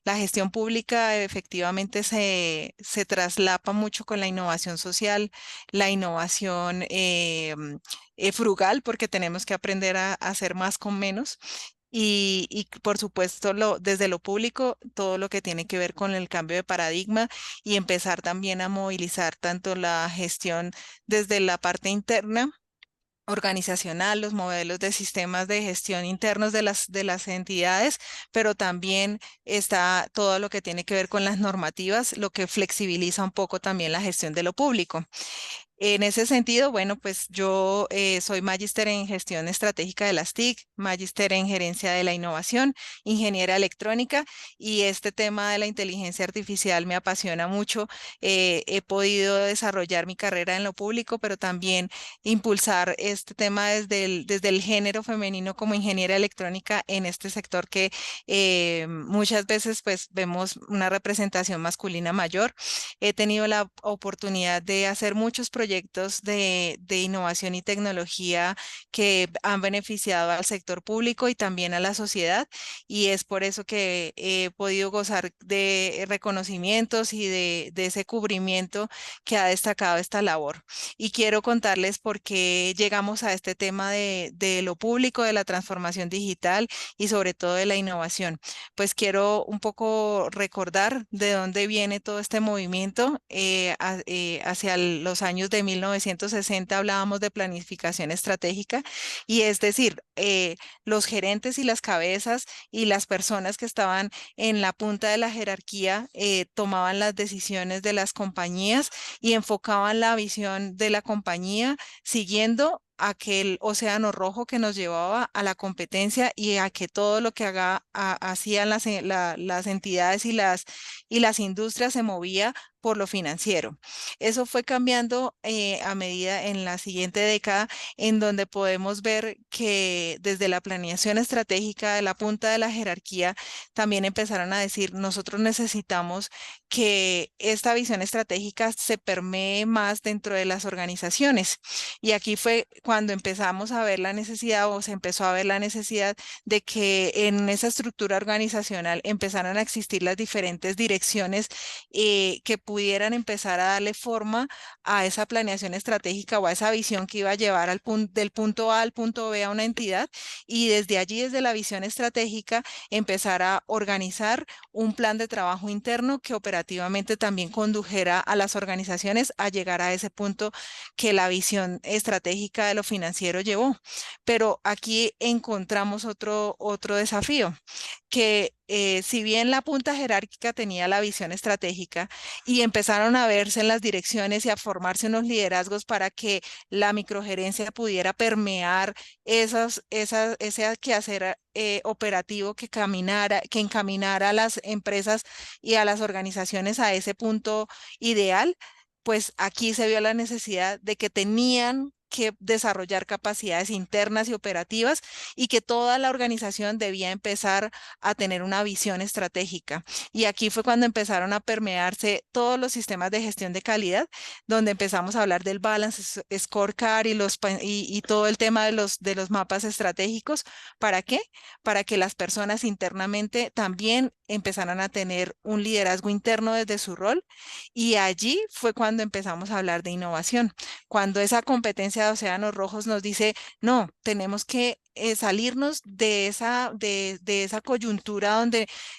La gestión pública efectivamente se traslapa mucho con la innovación social, la innovación frugal, porque tenemos que aprender a hacer más con menos. Y por supuesto, desde lo público, todo lo que tiene que ver con el cambio de paradigma y empezar también a movilizar tanto la gestión desde la parte interna organizacional, los modelos de sistemas de gestión internos de las entidades, pero también está todo lo que tiene que ver con las normativas, lo que flexibiliza un poco también la gestión de lo público. En ese sentido, bueno, pues yo soy magíster en gestión estratégica de las TIC, magíster en gerencia de la innovación, ingeniera electrónica y este tema de la inteligencia artificial me apasiona mucho. He podido desarrollar mi carrera en lo público, pero también impulsar este tema desde el género femenino como ingeniera electrónica en este sector que muchas veces pues vemos una representación masculina mayor. He tenido la oportunidad de hacer muchos proyectos de innovación y tecnología que han beneficiado al sector público y también a la sociedad, y es por eso que he podido gozar de reconocimientos y de ese cubrimiento que ha destacado esta labor. Y quiero contarles por qué llegamos a este tema de lo público, de la transformación digital y sobre todo de la innovación. Pues quiero un poco recordar de dónde viene todo este movimiento. Hacia los años de 1960 hablábamos de planificación estratégica y es decir, los gerentes y las cabezas y las personas que estaban en la punta de la jerarquía tomaban las decisiones de las compañías y enfocaban la visión de la compañía siguiendo aquel océano rojo que nos llevaba a la competencia y a que todo lo que hacían las entidades y las industrias se movía por lo financiero. Eso fue cambiando a medida en la siguiente década, en donde podemos ver que desde la planeación estratégica de la punta de la jerarquía también empezaron a decir, nosotros necesitamos que esta visión estratégica se permee más dentro de las organizaciones. Y aquí fue cuando cuando empezamos a ver la necesidad o se empezó a ver la necesidad de que en esa estructura organizacional empezaran a existir las diferentes direcciones que pudieran empezar a darle forma a esa planeación estratégica o a esa visión que iba a llevar del punto A al punto B a una entidad, y desde allí, desde la visión estratégica, empezar a organizar un plan de trabajo interno que operativamente también condujera a las organizaciones a llegar a ese punto que la visión estratégica de lo financiero llevó. Pero aquí encontramos otro desafío, que si bien la punta jerárquica tenía la visión estratégica y empezaron a verse en las direcciones y a formarse unos liderazgos para que la microgerencia pudiera permear ese quehacer operativo que encaminara a las empresas y a las organizaciones a ese punto ideal, pues aquí se vio la necesidad de que tenían que desarrollar capacidades internas y operativas, y que toda la organización debía empezar a tener una visión estratégica. Y aquí fue cuando empezaron a permearse todos los sistemas de gestión de calidad, donde empezamos a hablar del Balance Scorecard y todo el tema de los mapas estratégicos. ¿Para qué? Para que las personas internamente también empezaran a tener un liderazgo interno desde su rol. Y allí fue cuando empezamos a hablar de innovación, cuando esa competencia de océanos rojos nos dice, no, tenemos que salirnos de esa coyuntura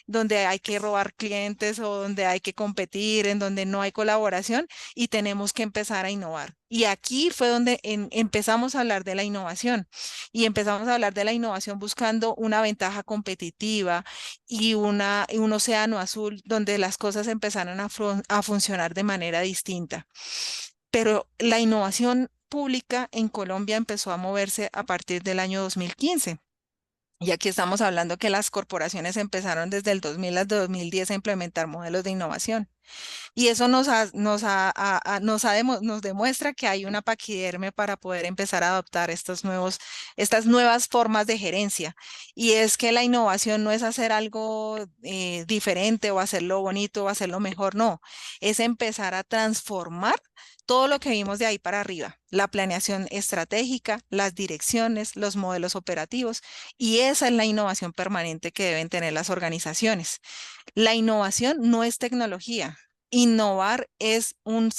donde hay que robar clientes o donde hay que competir, en donde no hay colaboración, y tenemos que empezar a innovar. Y aquí fue donde empezamos a hablar de la innovación, y empezamos a hablar de la innovación buscando una ventaja competitiva y un océano azul donde las cosas empezaron a funcionar de manera distinta. Pero la innovación pública en Colombia empezó a moverse a partir del año 2015. Y aquí estamos hablando que las corporaciones empezaron desde el 2000 al 2010 a implementar modelos de innovación. Y eso nos demuestra que hay una paquiderme para poder empezar a adoptar estas nuevas formas de gerencia. Y es que la innovación no es hacer algo diferente o hacerlo bonito o hacerlo mejor, no. Es empezar a transformar todo lo que vimos de ahí para arriba: la planeación estratégica, las direcciones, los modelos operativos. Y esa es la innovación permanente que deben tener las organizaciones. La innovación no es tecnología. Innovar es un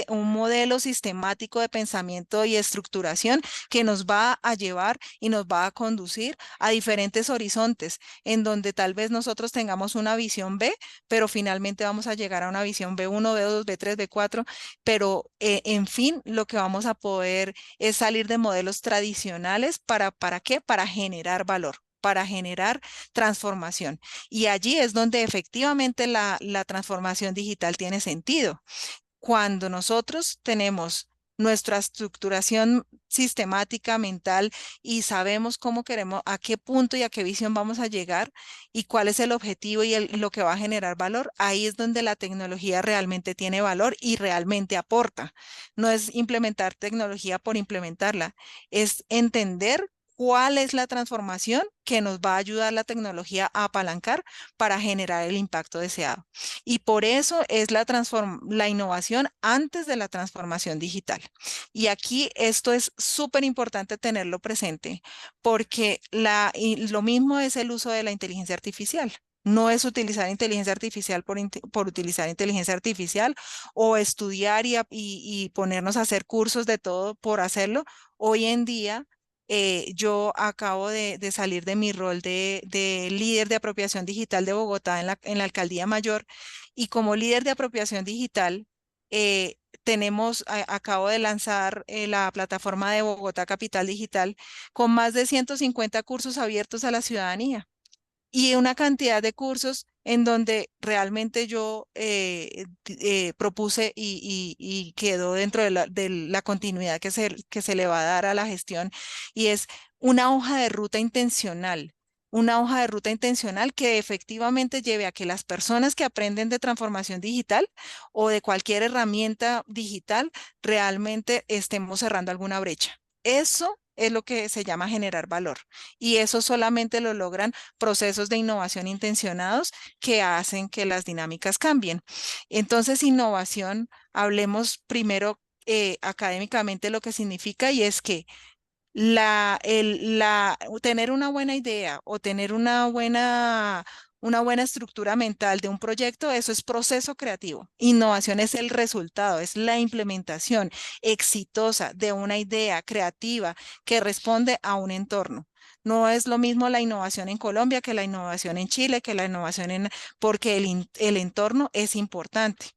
modelo sistemático de pensamiento y estructuración que nos va a llevar y nos va a conducir a diferentes horizontes, en donde tal vez nosotros tengamos una visión B, pero finalmente vamos a llegar a una visión B1, B2, B3, B4, pero en fin, lo que vamos a poder es salir de modelos tradicionales. ¿Para qué? Para generar valor, para generar transformación. Y allí es donde efectivamente la transformación digital tiene sentido. Cuando nosotros tenemos nuestra estructuración sistemática mental y sabemos cómo queremos, a qué punto y a qué visión vamos a llegar y cuál es el objetivo y lo que va a generar valor, ahí es donde la tecnología realmente tiene valor y realmente aporta. No es implementar tecnología por implementarla, es entender cuál es la transformación que nos va a ayudar la tecnología a apalancar para generar el impacto deseado. Y por eso es la innovación antes de la transformación digital. Y aquí esto es súper importante tenerlo presente, porque lo mismo es el uso de la inteligencia artificial. No es utilizar inteligencia artificial por utilizar inteligencia artificial, o estudiar y ponernos a hacer cursos de todo por hacerlo. Hoy en día, yo acabo de salir de mi rol de líder de apropiación digital de Bogotá en la Alcaldía Mayor, y como líder de apropiación digital, acabo de lanzar la plataforma de Bogotá Capital Digital, con más de 150 cursos abiertos a la ciudadanía y una cantidad de cursos en donde realmente yo propuse y quedó dentro de la continuidad que se le va a dar a la gestión, y es una hoja de ruta intencional. Una hoja de ruta intencional que efectivamente lleve a que las personas que aprenden de transformación digital o de cualquier herramienta digital realmente estemos cerrando alguna brecha. Eso es lo que se llama generar valor, y eso solamente lo logran procesos de innovación intencionados que hacen que las dinámicas cambien. Entonces, innovación, hablemos primero académicamente lo que significa, y es que tener una buena idea o tener una buena estructura mental de un proyecto, eso es proceso creativo. Innovación es el resultado, es la implementación exitosa de una idea creativa que responde a un entorno. No es lo mismo la innovación en Colombia que la innovación en Chile, que la innovación porque el entorno es importante.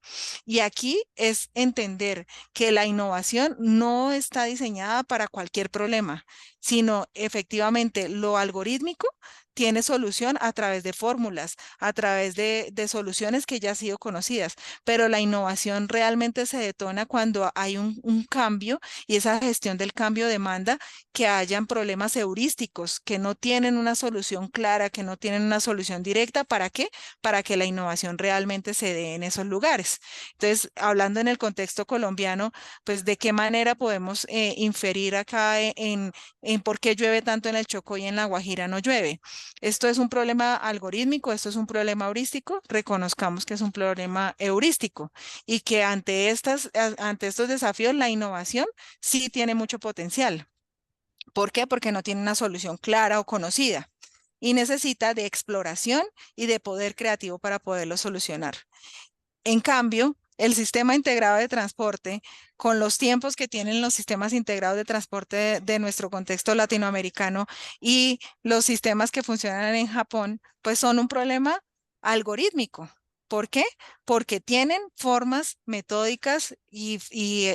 Y aquí es entender que la innovación no está diseñada para cualquier problema, sino efectivamente lo algorítmico tiene solución a través de fórmulas, a través de soluciones que ya han sido conocidas, pero la innovación realmente se detona cuando hay un cambio y esa gestión del cambio demanda que hayan problemas heurísticos, que no tienen una solución clara, que no tienen una solución directa. ¿Para qué? Para que la innovación realmente se dé en esos lugares. Entonces, hablando en el contexto colombiano, pues de qué manera podemos inferir acá en por qué llueve tanto en el Chocó y en La Guajira no llueve. Esto es un problema algorítmico, esto es un problema heurístico, reconozcamos que es un problema heurístico y que ante estos desafíos la innovación sí tiene mucho potencial. ¿Por qué? Porque no tiene una solución clara o conocida y necesita de exploración y de poder creativo para poderlo solucionar. En cambio, el sistema integrado de transporte, con los tiempos que tienen los sistemas integrados de transporte de nuestro contexto latinoamericano y los sistemas que funcionan en Japón, pues son un problema algorítmico. ¿Por qué? Porque tienen formas metódicas y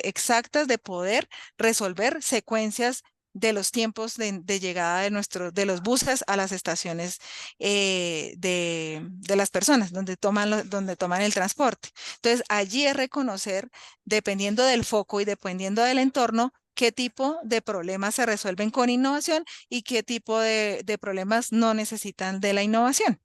exactas de poder resolver secuencias de los tiempos de llegada de los buses a las estaciones de las personas donde toman el transporte. Entonces, allí es reconocer, dependiendo del foco y dependiendo del entorno, qué tipo de problemas se resuelven con innovación y qué tipo de problemas no necesitan de la innovación.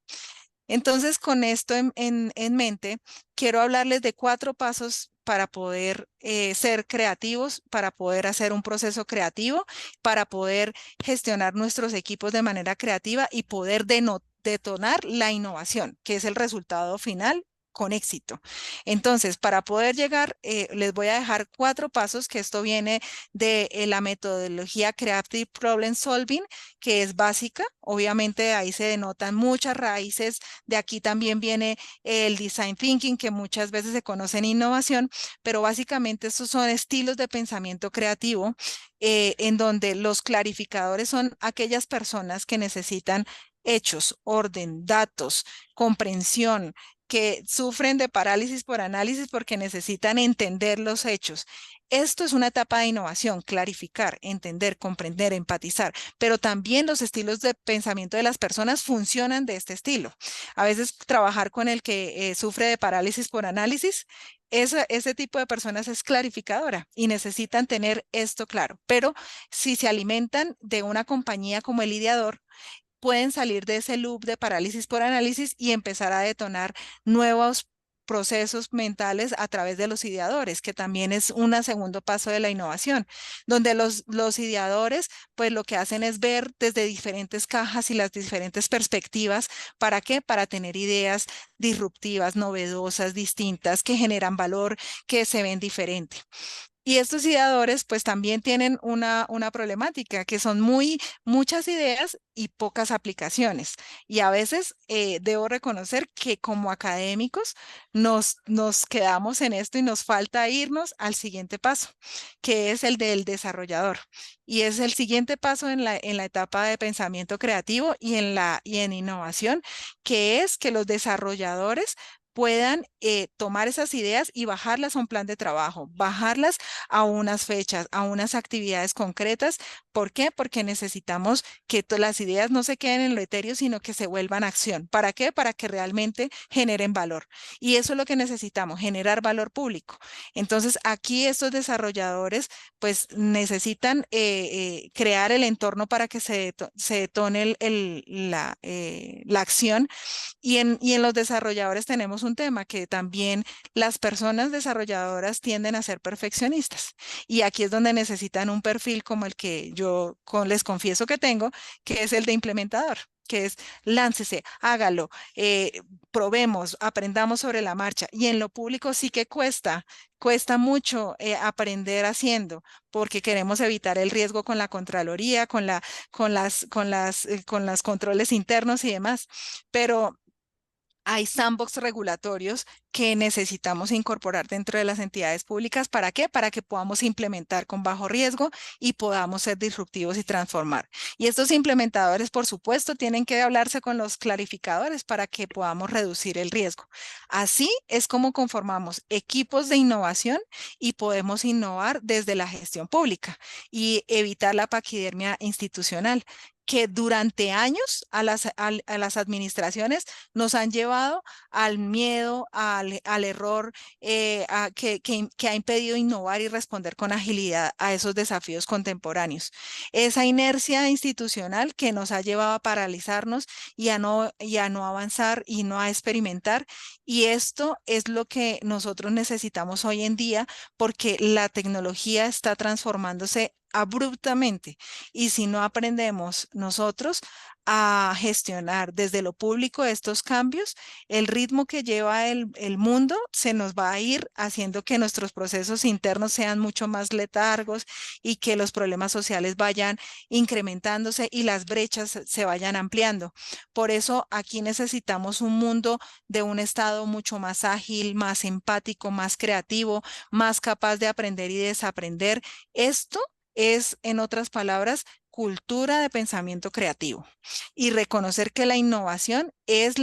Entonces, con esto en mente, quiero hablarles de 4 pasos para poder ser creativos, para poder hacer un proceso creativo, para poder gestionar nuestros equipos de manera creativa y poder detonar la innovación, que es el resultado final con éxito. Entonces, para poder llegar, les voy a dejar 4 pasos, que esto viene de la metodología Creative Problem Solving, que es básica. Obviamente ahí se denotan muchas raíces. De aquí también viene el Design Thinking, que muchas veces se conoce en innovación, pero básicamente estos son estilos de pensamiento creativo en donde los clarificadores son aquellas personas que necesitan hechos, orden, datos, comprensión, que sufren de parálisis por análisis porque necesitan entender los hechos. Esto es una etapa de innovación, clarificar, entender, comprender, empatizar, pero también los estilos de pensamiento de las personas funcionan de este estilo. A veces trabajar con el que sufre de parálisis por análisis, ese tipo de personas es clarificadora y necesitan tener esto claro, pero si se alimentan de una compañía como el ideador, pueden salir de ese loop de parálisis por análisis y empezar a detonar nuevos procesos mentales a través de los ideadores, que también es un segundo paso de la innovación, donde los ideadores pues lo que hacen es ver desde diferentes cajas y las diferentes perspectivas. ¿Para qué? Para tener ideas disruptivas, novedosas, distintas, que generan valor, que se ven diferente. Y estos ideadores pues también tienen una problemática, que son muchas ideas y pocas aplicaciones. Y a veces debo reconocer que como académicos nos quedamos en esto y nos falta irnos al siguiente paso, que es el del desarrollador. Y es el siguiente paso en la etapa de pensamiento creativo y en innovación, que es que los desarrolladores puedan tomar esas ideas y bajarlas a un plan de trabajo, bajarlas a unas fechas, a unas actividades concretas. ¿Por qué? Porque necesitamos que las ideas no se queden en lo etéreo, sino que se vuelvan acción. ¿Para qué? Para que realmente generen valor. Y eso es lo que necesitamos, generar valor público. Entonces, aquí estos desarrolladores pues necesitan crear el entorno para que se detone la acción y en los desarrolladores tenemos un tema que también las personas desarrolladoras tienden a ser perfeccionistas. Y aquí es donde necesitan un perfil como el que yo les confieso que tengo, que es el de implementador. que es láncese, hágalo, probemos, aprendamos sobre la marcha. Y en lo público sí que cuesta mucho aprender haciendo, porque queremos evitar el riesgo con la Contraloría, con las controles internos y demás. Pero hay sandbox regulatorios que necesitamos incorporar dentro de las entidades públicas. ¿Para qué? Para que podamos implementar con bajo riesgo y podamos ser disruptivos y transformar. Y estos implementadores, por supuesto, tienen que hablarse con los clarificadores para que podamos reducir el riesgo. Así es como conformamos equipos de innovación y podemos innovar desde la gestión pública y evitar la paquidermia institucional, que durante años a las administraciones nos han llevado al miedo, al error, que ha impedido innovar y responder con agilidad a esos desafíos contemporáneos. Esa inercia institucional que nos ha llevado a paralizarnos y a no avanzar y no a experimentar. Y esto es lo que nosotros necesitamos hoy en día, porque la tecnología está transformándose abruptamente, y si no aprendemos nosotros a gestionar desde lo público estos cambios, el ritmo que lleva el mundo se nos va a ir haciendo que nuestros procesos internos sean mucho más letargos y que los problemas sociales vayan incrementándose y las brechas se vayan ampliando. Por eso aquí necesitamos un mundo de un estado mucho más ágil, más empático, más creativo, más capaz de aprender y desaprender. Esto es, en otras palabras, cultura de pensamiento creativo, y reconocer que la innovación es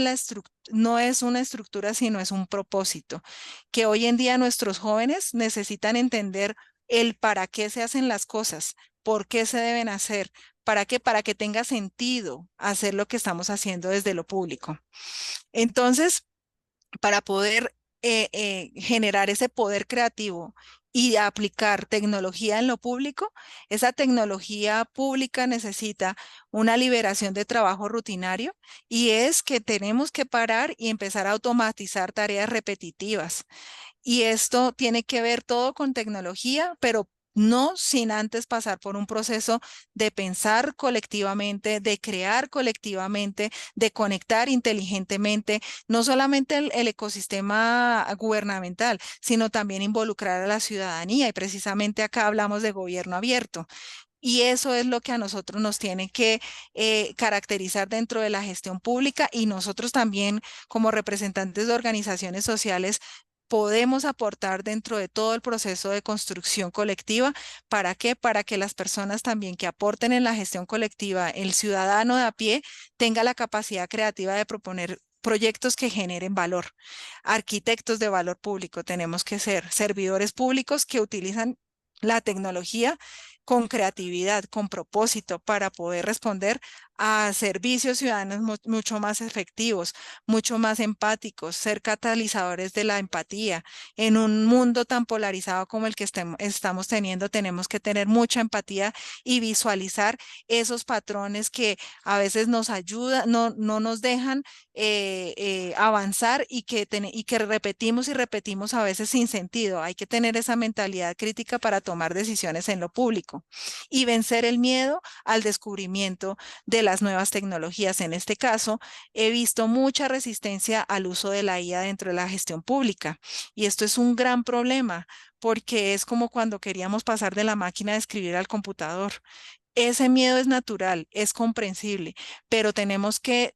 no es una estructura, sino es un propósito, que hoy en día nuestros jóvenes necesitan entender el para qué se hacen las cosas, por qué se deben hacer, para qué, para que tenga sentido hacer lo que estamos haciendo desde lo público. Entonces, para poder generar ese poder creativo y aplicar tecnología en lo público, esa tecnología pública necesita una liberación de trabajo rutinario, y es que tenemos que parar y empezar a automatizar tareas repetitivas. Y esto tiene que ver todo con tecnología, pero no sin antes pasar por un proceso de pensar colectivamente, de crear colectivamente, de conectar inteligentemente, no solamente el ecosistema gubernamental, sino también involucrar a la ciudadanía. Y precisamente acá hablamos de gobierno abierto. Y eso es lo que a nosotros nos tiene que caracterizar dentro de la gestión pública, y nosotros también, como representantes de organizaciones sociales, podemos aportar dentro de todo el proceso de construcción colectiva. ¿Para qué? Para que las personas también que aporten en la gestión colectiva, el ciudadano de a pie, tenga la capacidad creativa de proponer proyectos que generen valor. Arquitectos de valor público tenemos que ser, servidores públicos que utilizan la tecnología con creatividad, con propósito, para poder responder a servicios ciudadanos mucho más efectivos, mucho más empáticos, ser catalizadores de la empatía. En un mundo tan polarizado como el que estamos teniendo, tenemos que tener mucha empatía y visualizar esos patrones que a veces nos ayudan, no nos dejan avanzar, y que repetimos y repetimos a veces sin sentido. Hay que tener esa mentalidad crítica para tomar decisiones en lo público y vencer el miedo al descubrimiento de las nuevas tecnologías. En este caso, he visto mucha resistencia al uso de la IA dentro de la gestión pública, y esto es un gran problema, porque es como cuando queríamos pasar de la máquina de escribir al computador. Ese miedo es natural, es comprensible, pero tenemos que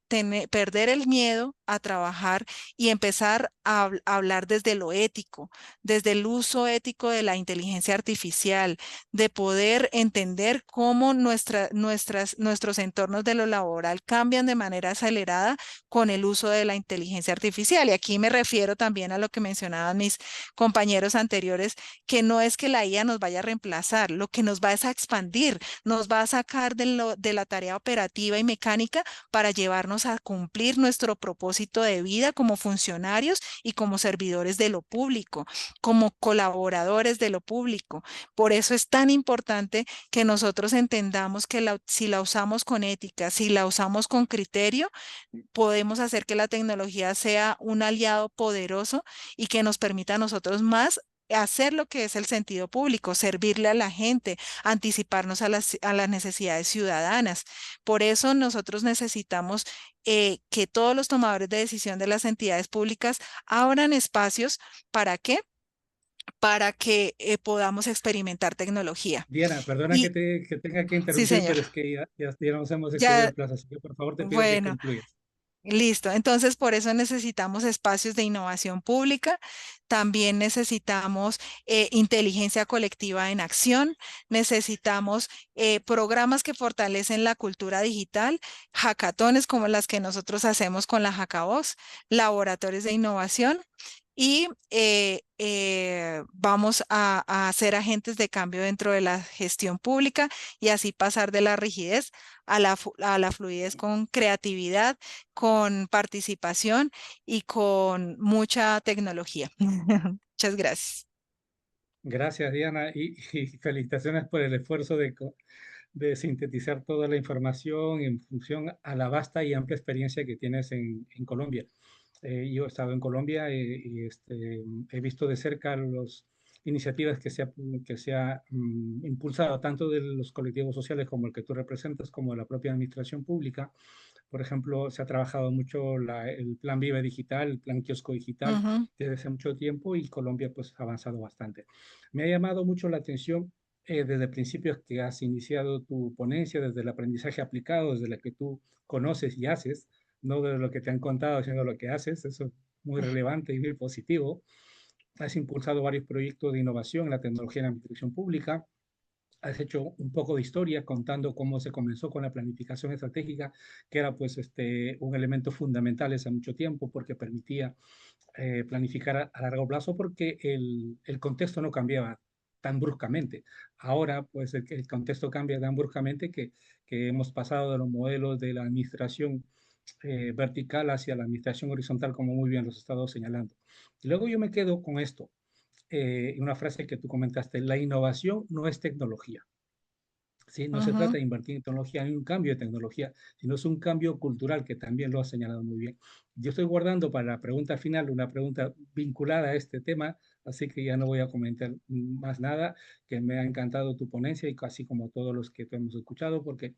perder el miedo a trabajar y empezar a hablar desde lo ético, desde el uso ético de la inteligencia artificial, de poder entender cómo nuestros entornos de lo laboral cambian de manera acelerada con el uso de la inteligencia artificial. Y aquí me refiero también a lo que mencionaban mis compañeros anteriores, que no es que la IA nos vaya a reemplazar, lo que nos va es a expandir, nos va a sacar de la tarea operativa y mecánica para llevarnos a cumplir nuestro propósito de vida como funcionarios y como servidores de lo público, como colaboradores de lo público. Por eso es tan importante que nosotros entendamos que si la usamos con ética, si la usamos con criterio, podemos hacer que la tecnología sea un aliado poderoso y que nos permita a nosotros más hacer lo que es el sentido público, servirle a la gente, anticiparnos a las necesidades ciudadanas. Por eso nosotros necesitamos que todos los tomadores de decisión de las entidades públicas abran espacios. ¿Para qué? Para que podamos experimentar tecnología. Diana, perdona Y que tenga que sí, interrumpir, señor. pero es que ya nos hemos excedido Ya, el plazo, así que por favor te pido que bueno. concluyas. Listo, entonces por eso necesitamos espacios de innovación pública, también necesitamos inteligencia colectiva en acción, necesitamos programas que fortalecen la cultura digital, hackatones como las que nosotros hacemos con la Hackavox, laboratorios de innovación y vamos a ser agentes de cambio dentro de la gestión pública y así pasar de la rigidez a la fluidez con creatividad, con participación y con mucha tecnología. Muchas gracias. Gracias, Diana, y felicitaciones por el esfuerzo de sintetizar toda la información en función a la vasta y amplia experiencia que tienes en Colombia. Yo he estado en Colombia y he visto de cerca las iniciativas que se ha impulsado tanto de los colectivos sociales como el que tú representas, como de la propia administración pública. Por ejemplo, se ha trabajado mucho el Plan Vive Digital, el Plan Kiosco Digital Ujú, desde hace mucho tiempo y Colombia pues ha avanzado bastante. Me ha llamado mucho la atención desde principios que has iniciado tu ponencia, desde el aprendizaje aplicado, desde la que tú conoces y haces, no de lo que te han contado, sino lo que haces. Eso es muy relevante y muy positivo. Has impulsado varios proyectos de innovación en la tecnología en la administración pública. Has hecho un poco de historia contando cómo se comenzó con la planificación estratégica, que era pues un elemento fundamental hace mucho tiempo porque permitía planificar a largo plazo porque el contexto no cambiaba tan bruscamente. Ahora, pues el contexto cambia tan bruscamente que hemos pasado de los modelos de la administración vertical hacia la administración horizontal, como muy bien los he estado señalando. Y luego yo me quedo con esto, una frase que tú comentaste, la innovación no es tecnología. ¿Sí? No se trata ujú. de invertir en tecnología, en un cambio de tecnología, sino es un cambio cultural que también lo ha señalado muy bien. Yo estoy guardando para la pregunta final una pregunta vinculada a este tema, así que ya no voy a comentar más nada, que me ha encantado tu ponencia y casi como todos los que te hemos escuchado, porque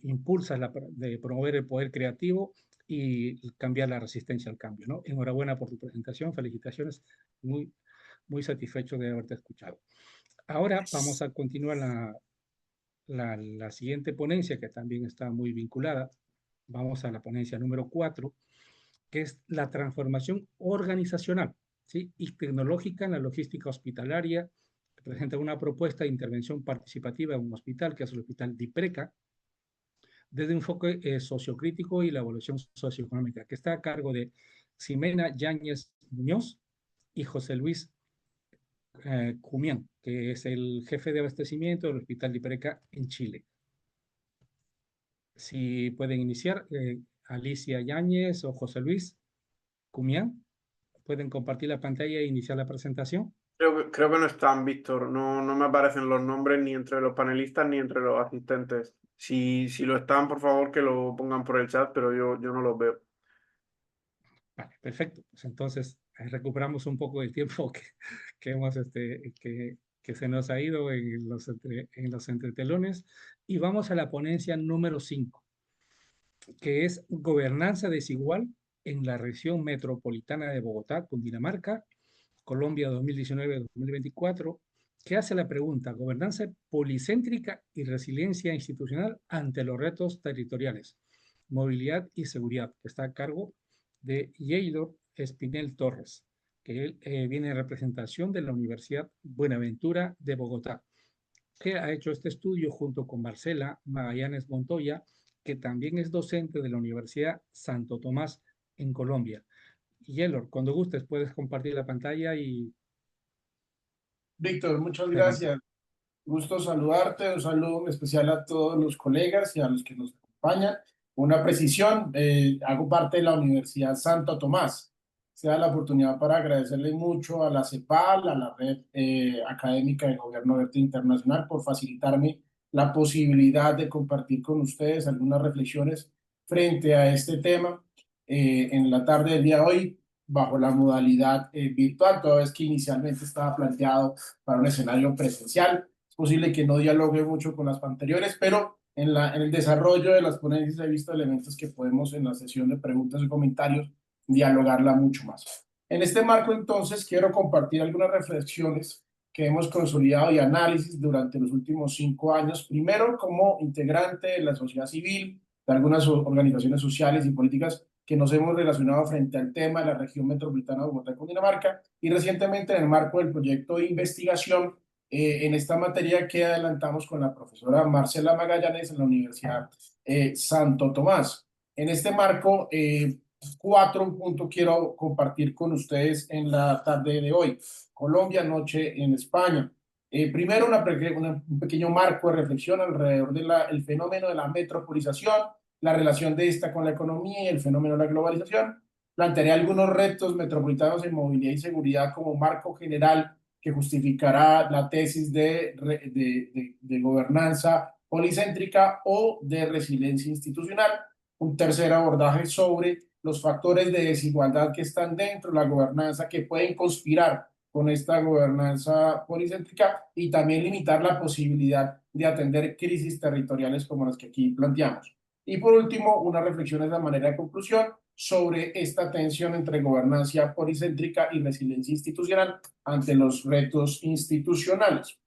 impulsas de promover el poder creativo y cambiar la resistencia al cambio, ¿no? Enhorabuena por tu presentación, felicitaciones, muy, muy satisfecho de haberte escuchado. Ahora vamos a continuar la siguiente ponencia, que también está muy vinculada. Vamos a la ponencia número 4, que es la transformación organizacional, ¿sí? Y tecnológica en la logística hospitalaria. Presenta una propuesta de intervención participativa en un hospital, que es el Hospital DIPRECA, desde un enfoque sociocrítico y la evolución socioeconómica, que está a cargo de Ximena Yáñez Muñoz y José Luis Cumián, que es el jefe de abastecimiento del Hospital DIPRECA en Chile. Si pueden iniciar, Alicia Yáñez o José Luis Cumián, pueden compartir la pantalla e iniciar la presentación. Creo que no están, Víctor. No, no me aparecen los nombres ni entre los panelistas ni entre los asistentes. Si lo están, por favor, que lo pongan por el chat, pero yo no los veo. Vale, perfecto. Pues entonces recuperamos un poco del tiempo que hemos, que se nos ha ido en los entretelones y vamos a la ponencia número 5, que es gobernanza desigual en la región metropolitana de Bogotá, Cundinamarca, Colombia 2019-2024, que hace la pregunta, gobernanza policéntrica y resiliencia institucional ante los retos territoriales, movilidad y seguridad, que está a cargo de Yeidor Espinel Torres, que él viene en representación de la Universidad Buenaventura de Bogotá, que ha hecho este estudio junto con Marcela Magallanes Montoya, que también es docente de la Universidad Santo Tomás en Colombia. Yelor, cuando gustes puedes compartir la pantalla y Víctor, muchas adelante. gracias. Gusto saludarte, un saludo especial a todos los colegas y a los que nos acompañan. Una precisión, hago parte de la Universidad Santo Tomás. Se da la oportunidad para agradecerle mucho a la CEPAL, a la Red Académica del Gobierno Verde Internacional por facilitarme la posibilidad de compartir con ustedes algunas reflexiones frente a este tema en la tarde del día de hoy. bajo la modalidad virtual, toda vez que inicialmente estaba planteado para un escenario presencial. Es posible que no dialogue mucho con las anteriores, pero en el desarrollo de las ponencias he visto elementos que podemos en la sesión de preguntas y comentarios dialogarla mucho más. En este marco, entonces, quiero compartir algunas reflexiones que hemos consolidado y análisis durante los últimos 5 años, primero como integrante de la sociedad civil, de algunas organizaciones sociales y políticas que nos hemos relacionado frente al tema de la región metropolitana de Bogotá y Cundinamarca, y recientemente en el marco del proyecto de investigación en esta materia que adelantamos con la profesora Marcela Magallanes en la Universidad Santo Tomás. En este marco, 4 puntos quiero compartir con ustedes en la tarde de hoy. Colombia, noche en España. Primero, un pequeño marco de reflexión alrededor del fenómeno de la metropolización, la relación de esta con la economía y el fenómeno de la globalización. Plantearé algunos retos metropolitanos en movilidad y seguridad como marco general que justificará la tesis de gobernanza policéntrica o de resiliencia institucional. Un tercer abordaje sobre los factores de desigualdad que están dentro de la gobernanza que pueden conspirar con esta gobernanza policéntrica y también limitar la posibilidad de atender crisis territoriales como las que aquí planteamos. Y por último, una reflexión de manera de conclusión sobre esta tensión entre gobernanza policéntrica y resiliencia institucional ante los retos institucionales.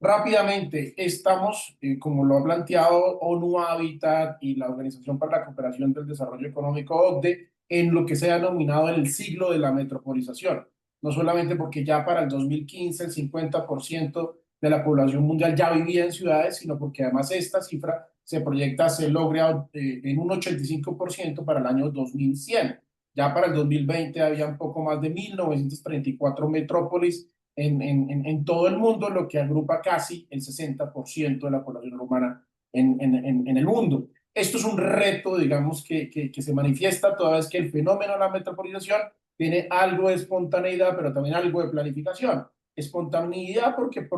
Rápidamente, estamos, como lo ha planteado ONU Habitat y la Organización para la Cooperación del Desarrollo Económico, OCDE, en lo que se ha denominado el siglo de la metropolización. No solamente porque ya para el 2015 el 50% de la población mundial ya vivía en ciudades, sino porque además esta cifra se proyecta se logre en un 85% para el año 2100. Ya para el 2020 había un poco más de 1.934 metrópolis en todo el mundo, lo que agrupa casi el 60% de la población humana en el mundo. Esto es un reto, digamos, que se manifiesta toda vez que el fenómeno de la metropolización tiene algo de espontaneidad, pero también algo de planificación. Espontaneidad porque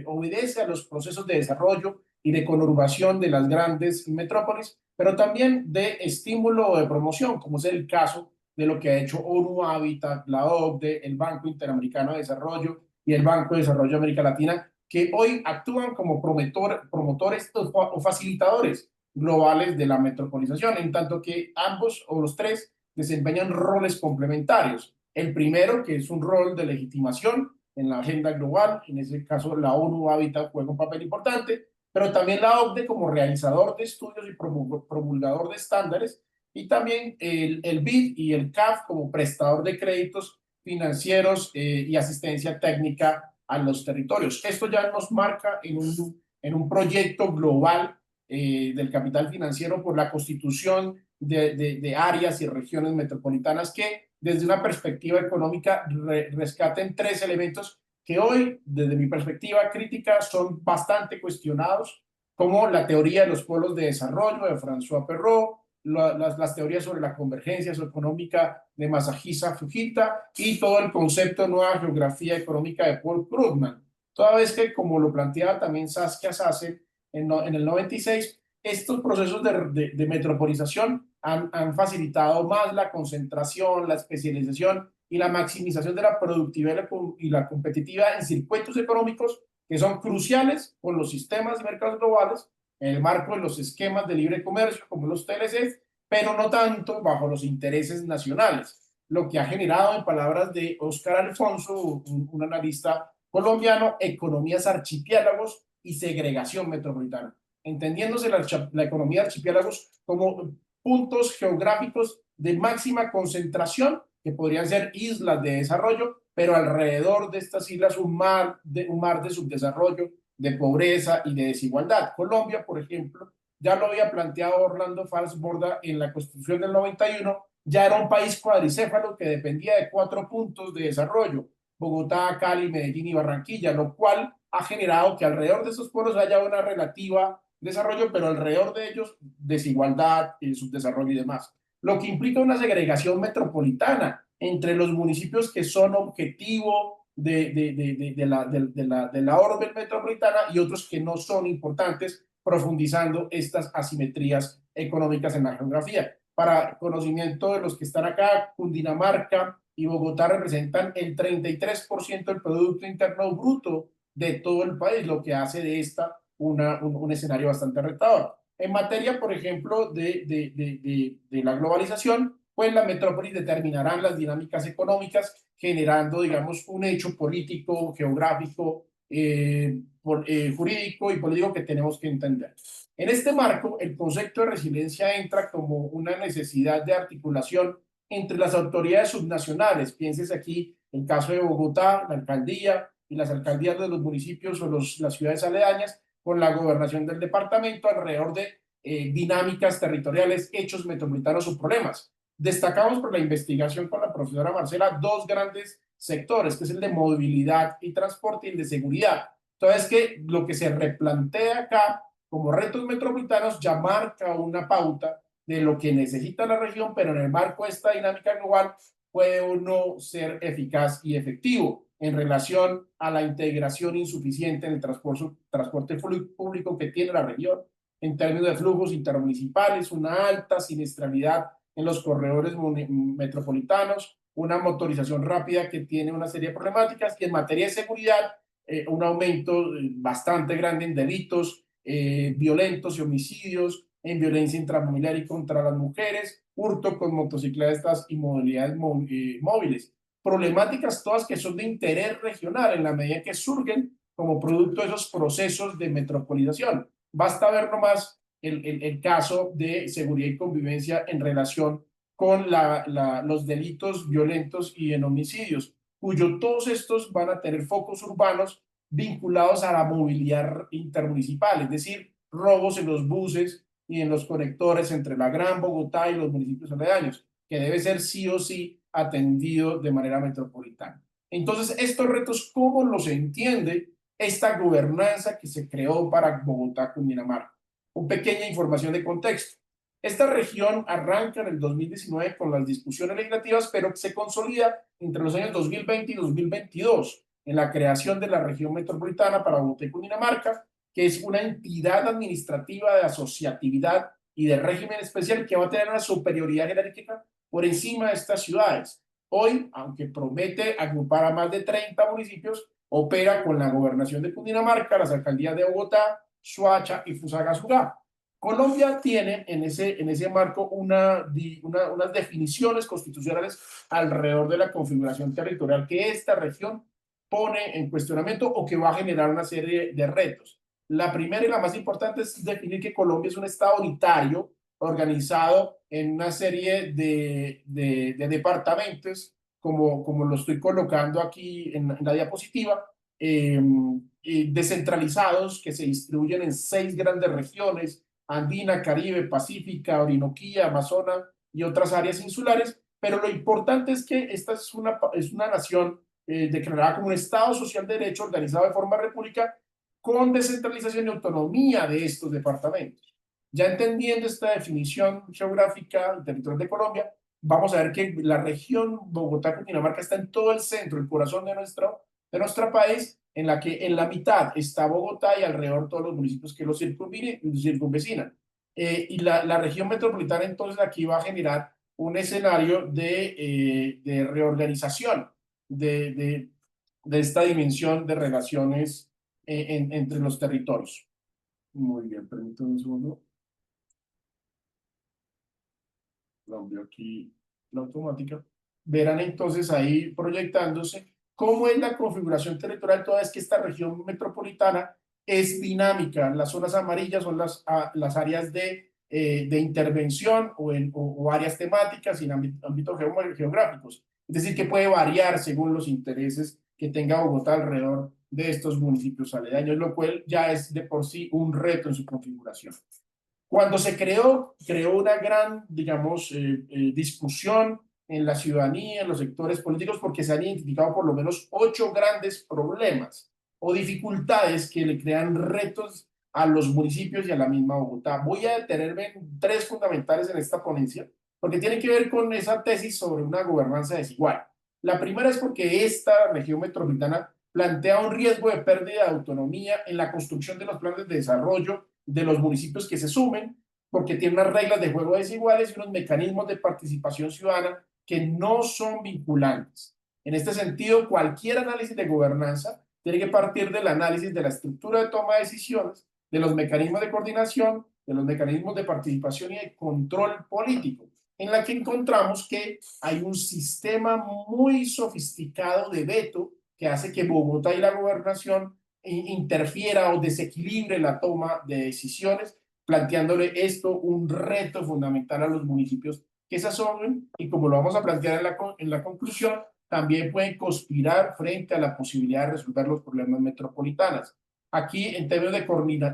obedece a los procesos de desarrollo y de conurbación de las grandes metrópolis, pero también de estímulo o de promoción, como es el caso de lo que ha hecho ONU Habitat, la OCDE, el Banco Interamericano de Desarrollo y el Banco de Desarrollo de América Latina, que hoy actúan como promotores o facilitadores globales de la metropolización, en tanto que ambos o los tres desempeñan roles complementarios. El primero, que es un rol de legitimación en la agenda global, en ese caso la ONU Habitat juega un papel importante, pero también la OCDE como realizador de estudios y promulgador de estándares, y también el BID y el CAF como prestador de créditos financieros y asistencia técnica a los territorios. Esto ya nos marca en un proyecto global del capital financiero por la constitución de áreas y regiones metropolitanas que desde una perspectiva económica rescaten 3 elementos que hoy, desde mi perspectiva crítica, son bastante cuestionados, como la teoría de los polos de desarrollo de François Perrault, las teorías sobre la convergencia socioeconómica de Masahisa Fujita y todo el concepto de nueva geografía económica de Paul Krugman. Toda vez que, como lo planteaba también Saskia Sassen en el 96, estos procesos de metropolización han facilitado más la concentración, la especialización y la maximización de la productividad y la competitividad en circuitos económicos que son cruciales con los sistemas de mercados globales en el marco de los esquemas de libre comercio como los TLCs, pero no tanto bajo los intereses nacionales, lo que ha generado, en palabras de Óscar Alfonso, un analista colombiano, economías archipiélagos y segregación metropolitana, entendiéndose la economía de archipiélagos como puntos geográficos de máxima concentración que podrían ser islas de desarrollo, pero alrededor de estas islas un mar de subdesarrollo, de pobreza y de desigualdad. Colombia, por ejemplo, ya lo había planteado Orlando Falsborda en la Constitución del 91, ya era un país cuadricéfalo que dependía de 4 puntos de desarrollo, Bogotá, Cali, Medellín y Barranquilla, lo cual ha generado que alrededor de esos pueblos haya una relativa desarrollo, pero alrededor de ellos desigualdad, subdesarrollo y demás, lo que implica una segregación metropolitana entre los municipios que son objetivo de la orbe metropolitana y otros que no son importantes, profundizando estas asimetrías económicas en la geografía. Para conocimiento de los que están acá, Cundinamarca y Bogotá representan el 33% del Producto Interno Bruto de todo el país, lo que hace de esta un escenario bastante retador. En materia, por ejemplo, de la globalización, pues las metrópolis determinarán las dinámicas económicas, generando, digamos, un hecho político, geográfico, jurídico y político que tenemos que entender. En este marco, el concepto de resiliencia entra como una necesidad de articulación entre las autoridades subnacionales. Pienses aquí el caso de Bogotá, la alcaldía y las alcaldías de los municipios o las ciudades aledañas, con la gobernación del departamento alrededor de dinámicas territoriales, hechos metropolitanos o problemas. Destacamos por la investigación con la profesora Marcela dos grandes sectores, que es el de movilidad y transporte y el de seguridad. Entonces, que lo que se replantea acá como retos metropolitanos ya marca una pauta de lo que necesita la región, pero en el marco de esta dinámica global puede o no ser eficaz y efectivo en relación a la integración insuficiente en el transporte público que tiene la región, en términos de flujos intermunicipales, una alta siniestralidad en los corredores metropolitanos, una motorización rápida que tiene una serie de problemáticas, y en materia de seguridad, un aumento bastante grande en delitos violentos y homicidios, en violencia intrafamiliar y contra las mujeres, hurto con motocicletas y modalidades móviles. Problemáticas todas que son de interés regional en la medida que surgen como producto de esos procesos de metropolización. Basta ver nomás el caso de seguridad y convivencia en relación con los delitos violentos y en homicidios, todos estos van a tener focos urbanos vinculados a la movilidad intermunicipal, es decir, robos en los buses y en los conectores entre la Gran Bogotá y los municipios aledaños, que debe ser sí o sí atendido de manera metropolitana. Entonces, estos retos, ¿cómo los entiende esta gobernanza que se creó para Bogotá, Cundinamarca? Una pequeña información de contexto. Esta región arranca en el 2019 con las discusiones legislativas, pero se consolida entre los años 2020 y 2022 en la creación de la región metropolitana para Bogotá y Cundinamarca, que es una entidad administrativa de asociatividad y de régimen especial que va a tener una superioridad jerárquica por encima de estas ciudades. Hoy, aunque promete agrupar a más de 30 municipios, opera con la gobernación de Cundinamarca, las alcaldías de Bogotá, Soacha y Fusagasugá. Colombia tiene en ese marco unas definiciones constitucionales alrededor de la configuración territorial que esta región pone en cuestionamiento o que va a generar una serie de retos. La primera y la más importante es definir que Colombia es un estado unitario organizado en una serie de departamentos, como lo estoy colocando aquí en la diapositiva, descentralizados que se distribuyen en 6 grandes regiones: Andina, Caribe, Pacífica, Orinoquía, Amazonas y otras áreas insulares. Pero lo importante es que esta es una nación declarada como un Estado social de derecho organizado de forma república, con descentralización y autonomía de estos departamentos. Ya entendiendo esta definición geográfica territorial de Colombia, vamos a ver que la región Bogotá-Cundinamarca está en todo el centro, el corazón de nuestro país, en la que en la mitad está Bogotá y alrededor todos los municipios que lo circunvecinan. Y la región metropolitana entonces aquí va a generar un escenario de reorganización de esta dimensión de relaciones entre los territorios. Muy bien, permítanme un segundo. Lo envío aquí la automática. Verán entonces ahí proyectándose cómo es la configuración territorial, toda vez que esta región metropolitana es dinámica. Las zonas amarillas son las áreas de intervención o áreas temáticas y ámbitos geográficos. Es decir, que puede variar según los intereses que tenga Bogotá alrededor de estos municipios aledaños, lo cual ya es de por sí un reto en su configuración. Cuando se creó una gran, digamos, discusión en la ciudadanía, en los sectores políticos, porque se han identificado por lo menos 8 grandes problemas o dificultades que le crean retos a los municipios y a la misma Bogotá. Voy a detenerme en 3 fundamentales en esta ponencia, porque tienen que ver con esa tesis sobre una gobernanza desigual. La primera es porque esta región metropolitana plantea un riesgo de pérdida de autonomía en la construcción de los planes de desarrollo de los municipios que se sumen, porque tiene unas reglas de juego desiguales y unos mecanismos de participación ciudadana que no son vinculantes. En este sentido, cualquier análisis de gobernanza tiene que partir del análisis de la estructura de toma de decisiones, de los mecanismos de coordinación, de los mecanismos de participación y de control político, en la que encontramos que hay un sistema muy sofisticado de veto que hace que Bogotá y la gobernación interfiera o desequilibre la toma de decisiones, planteándole esto un reto fundamental a los municipios que se asomen y, como lo vamos a plantear en la conclusión, también pueden conspirar frente a la posibilidad de resolver los problemas metropolitanos. Aquí, en términos de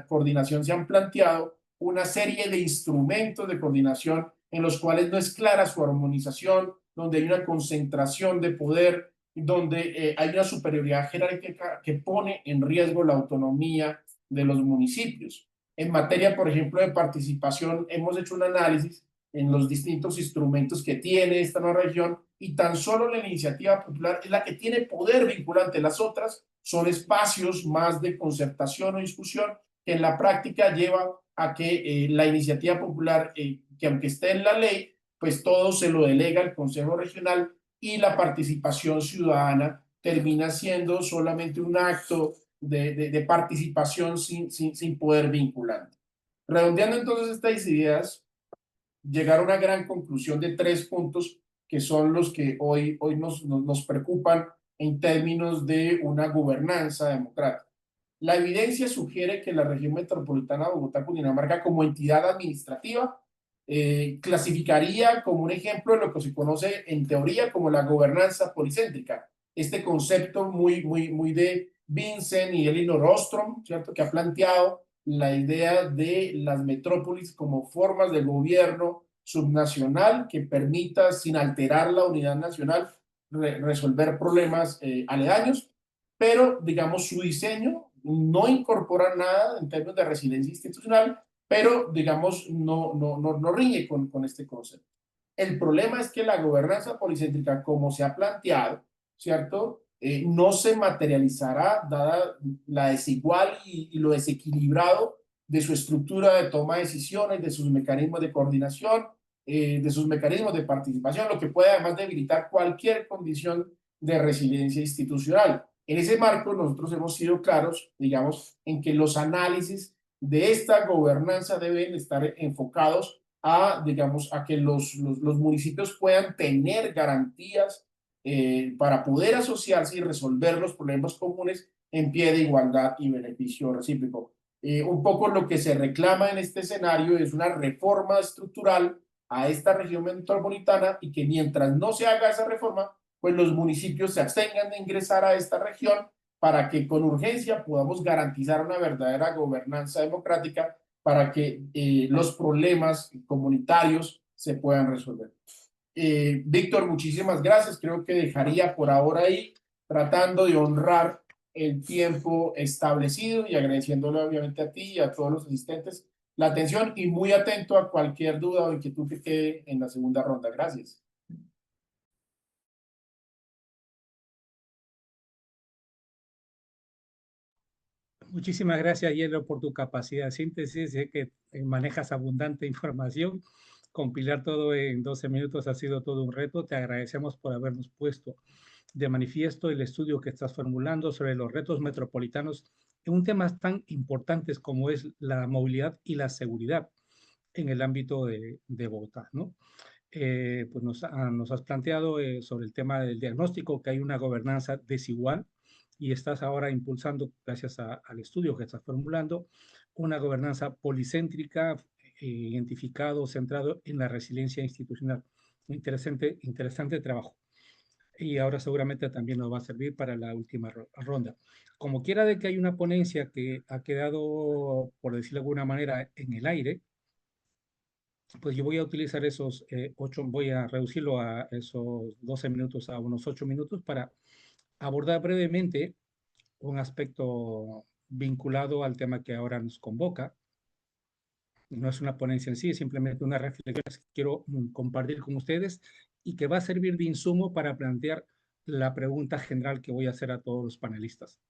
coordinación, se han planteado una serie de instrumentos de coordinación en los cuales no es clara su armonización, donde hay una concentración de poder, donde hay una superioridad jerárquica que pone en riesgo la autonomía de los municipios. En materia, por ejemplo, de participación, hemos hecho un análisis en los distintos instrumentos que tiene esta nueva región y tan solo la iniciativa popular es la que tiene poder vinculante. Las otras son espacios más de concertación o discusión que en la práctica lleva a que la iniciativa popular, que aunque esté en la ley, pues todo se lo delega al Consejo Regional y la participación ciudadana termina siendo solamente un acto de participación sin poder vinculante. Redondeando entonces estas ideas, llegar a una gran conclusión de 3 puntos que son los que hoy nos preocupan en términos de una gobernanza democrática. La evidencia sugiere que la región metropolitana de Bogotá-Cundinamarca, como entidad administrativa, clasificaría como un ejemplo de lo que se conoce en teoría como la gobernanza policéntrica. Este concepto muy de Vincent y Elinor Ostrom, ¿cierto?, que ha planteado la idea de las metrópolis como formas de gobierno subnacional que permita, sin alterar la unidad nacional, resolver problemas aledaños, pero, digamos, su diseño no incorpora nada en términos de resiliencia institucional, pero, digamos, no riñe con este concepto. El problema es que la gobernanza policéntrica, como se ha planteado, ¿cierto?, no se materializará dada la desigual y lo desequilibrado de su estructura de toma de decisiones, de sus mecanismos de coordinación, de sus mecanismos de participación, lo que puede además debilitar cualquier condición de resiliencia institucional. En ese marco, nosotros hemos sido claros, digamos, en que los análisis de esta gobernanza deben estar enfocados a, digamos, a que los municipios puedan tener garantías para poder asociarse y resolver los problemas comunes en pie de igualdad y beneficio recíproco. Un poco lo que se reclama en este escenario es una reforma estructural a esta región metropolitana y que mientras no se haga esa reforma, pues los municipios se abstengan de ingresar a esta región para que con urgencia podamos garantizar una verdadera gobernanza democrática para que los problemas comunitarios se puedan resolver. Víctor, muchísimas gracias. Creo que dejaría por ahora ahí, tratando de honrar el tiempo establecido y agradeciéndole obviamente a ti y a todos los asistentes la atención y muy atento a cualquier duda o inquietud que quede en la segunda ronda. Gracias. Muchísimas gracias, Hielo, por tu capacidad de síntesis. Sé que manejas abundante información. Compilar todo en 12 minutos ha sido todo un reto. Te agradecemos por habernos puesto de manifiesto el estudio que estás formulando sobre los retos metropolitanos en un tema tan importantes como es la movilidad y la seguridad en el ámbito de Bogotá, ¿no? Pues nos has planteado sobre el tema del diagnóstico, que hay una gobernanza desigual y estás ahora impulsando, gracias al estudio que estás formulando, una gobernanza policéntrica, identificado, centrado en la resiliencia institucional. Interesante trabajo. Y ahora seguramente también nos va a servir para la última ronda. Como quiera de que hay una ponencia que ha quedado, por decirlo de alguna manera, en el aire, pues yo voy a utilizar esos 8, voy a reducirlo a esos 12 minutos a unos 8 minutos para abordar brevemente un aspecto vinculado al tema que ahora nos convoca. No es una ponencia en sí, es simplemente una reflexión que quiero compartir con ustedes y que va a servir de insumo para plantear la pregunta general que voy a hacer a todos los panelistas.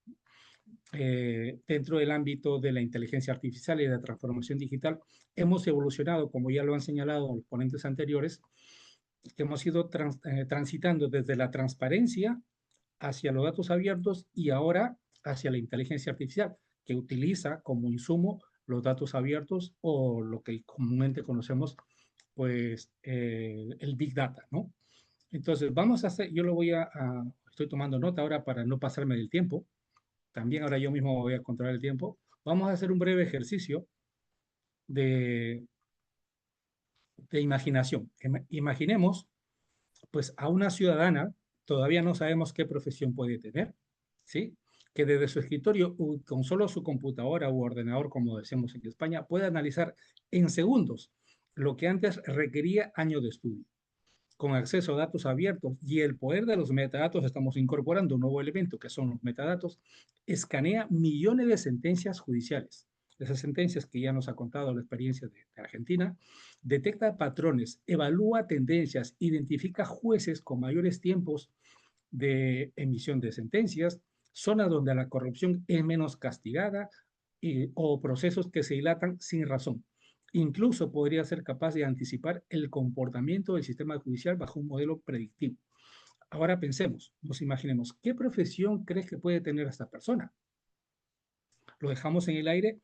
dentro del ámbito de la inteligencia artificial y de la transformación digital, hemos evolucionado, como ya lo han señalado los ponentes anteriores, que hemos ido transitando desde la transparencia hacia los datos abiertos y ahora hacia la inteligencia artificial, que utiliza como insumo los datos abiertos o lo que comúnmente conocemos, pues, el Big Data, ¿no? Entonces, vamos a hacer, yo lo voy estoy tomando nota ahora para no pasarme del tiempo. También ahora yo mismo voy a controlar el tiempo. Vamos a hacer un breve ejercicio de, de imaginación. Imaginemos, pues, a una ciudadana, todavía no sabemos qué profesión puede tener, ¿sí? Que desde su escritorio, con solo su computadora u ordenador, como decimos en España, puede analizar en segundos lo que antes requería años de estudio. Con acceso a datos abiertos y el poder de los metadatos, estamos incorporando un nuevo elemento que son los metadatos, escanea millones de sentencias judiciales. Esas sentencias que ya nos ha contado la experiencia de Argentina, detecta patrones, evalúa tendencias, identifica jueces con mayores tiempos de emisión de sentencias, zonas donde la corrupción es menos castigada o procesos que se dilatan sin razón. Incluso podría ser capaz de anticipar el comportamiento del sistema judicial bajo un modelo predictivo. Ahora pensemos, nos imaginemos, ¿qué profesión crees que puede tener esta persona? Lo dejamos en el aire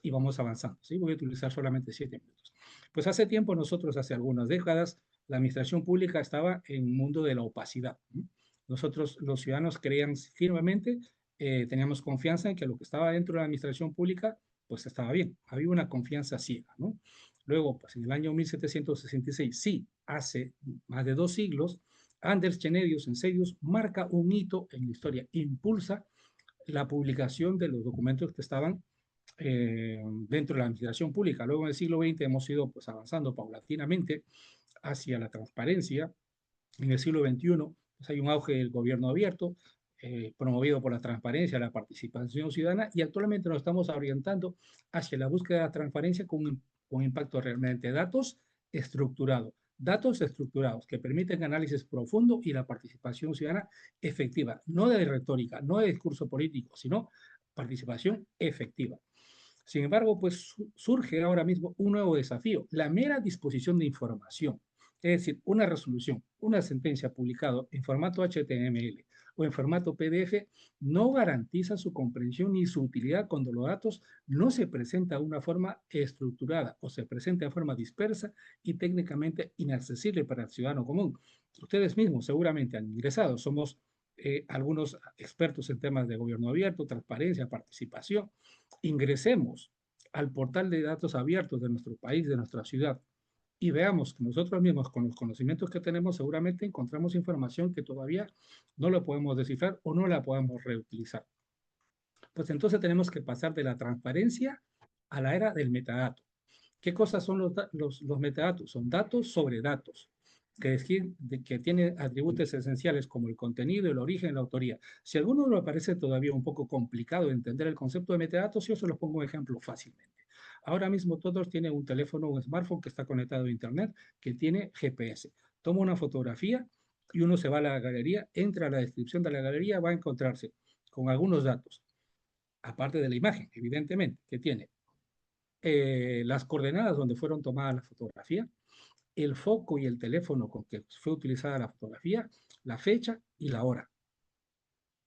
y vamos avanzando, ¿sí? Voy a utilizar solamente 7 minutos. Pues hace tiempo nosotros, hace algunas décadas, la administración pública estaba en un mundo de la opacidad, ¿no? Nosotros, los ciudadanos, creíamos firmemente, teníamos confianza en que lo que estaba dentro de la administración pública, pues estaba bien. Había una confianza ciega, ¿no? Luego, pues en el año 1766, sí, hace más de 2 siglos, Anders Chennedius Enselius marca un hito en la historia, impulsa la publicación de los documentos que estaban dentro de la administración pública. Luego en el siglo XX hemos ido, pues, avanzando paulatinamente hacia la transparencia. En el siglo XXI pues, hay un auge del gobierno abierto, promovido por la transparencia, la participación ciudadana, y actualmente nos estamos orientando hacia la búsqueda de la transparencia con un impacto realmente de datos estructurados que permiten análisis profundo y la participación ciudadana efectiva, no de retórica, no de discurso político, sino participación efectiva. Sin embargo, pues surge ahora mismo un nuevo desafío, la mera disposición de información. Es decir, una resolución, una sentencia publicada en formato HTML o en formato PDF no garantiza su comprensión ni su utilidad cuando los datos no se presentan de una forma estructurada o se presentan de forma dispersa y técnicamente inaccesible para el ciudadano común. Ustedes mismos seguramente han ingresado, somos algunos expertos en temas de gobierno abierto, transparencia, participación. Ingresemos al portal de datos abiertos de nuestro país, de nuestra ciudad, y veamos que nosotros mismos, con los conocimientos que tenemos, seguramente encontramos información que todavía no la podemos descifrar o no la podemos reutilizar. Pues entonces tenemos que pasar de la transparencia a la era del metadato. ¿Qué cosas son los metadatos? Son datos sobre datos, que tiene atributos esenciales como el contenido, el origen, la autoría. Si a alguno le parece todavía un poco complicado entender el concepto de metadatos, yo se los pongo un ejemplo fácilmente. Ahora mismo todos tienen un teléfono, un smartphone que está conectado a internet, que tiene GPS. Toma una fotografía y uno se va a la galería, entra a la descripción de la galería, va a encontrarse con algunos datos, aparte de la imagen, evidentemente, que tiene las coordenadas donde fueron tomadas la fotografía, el foco y el teléfono con que fue utilizada la fotografía, la fecha y la hora,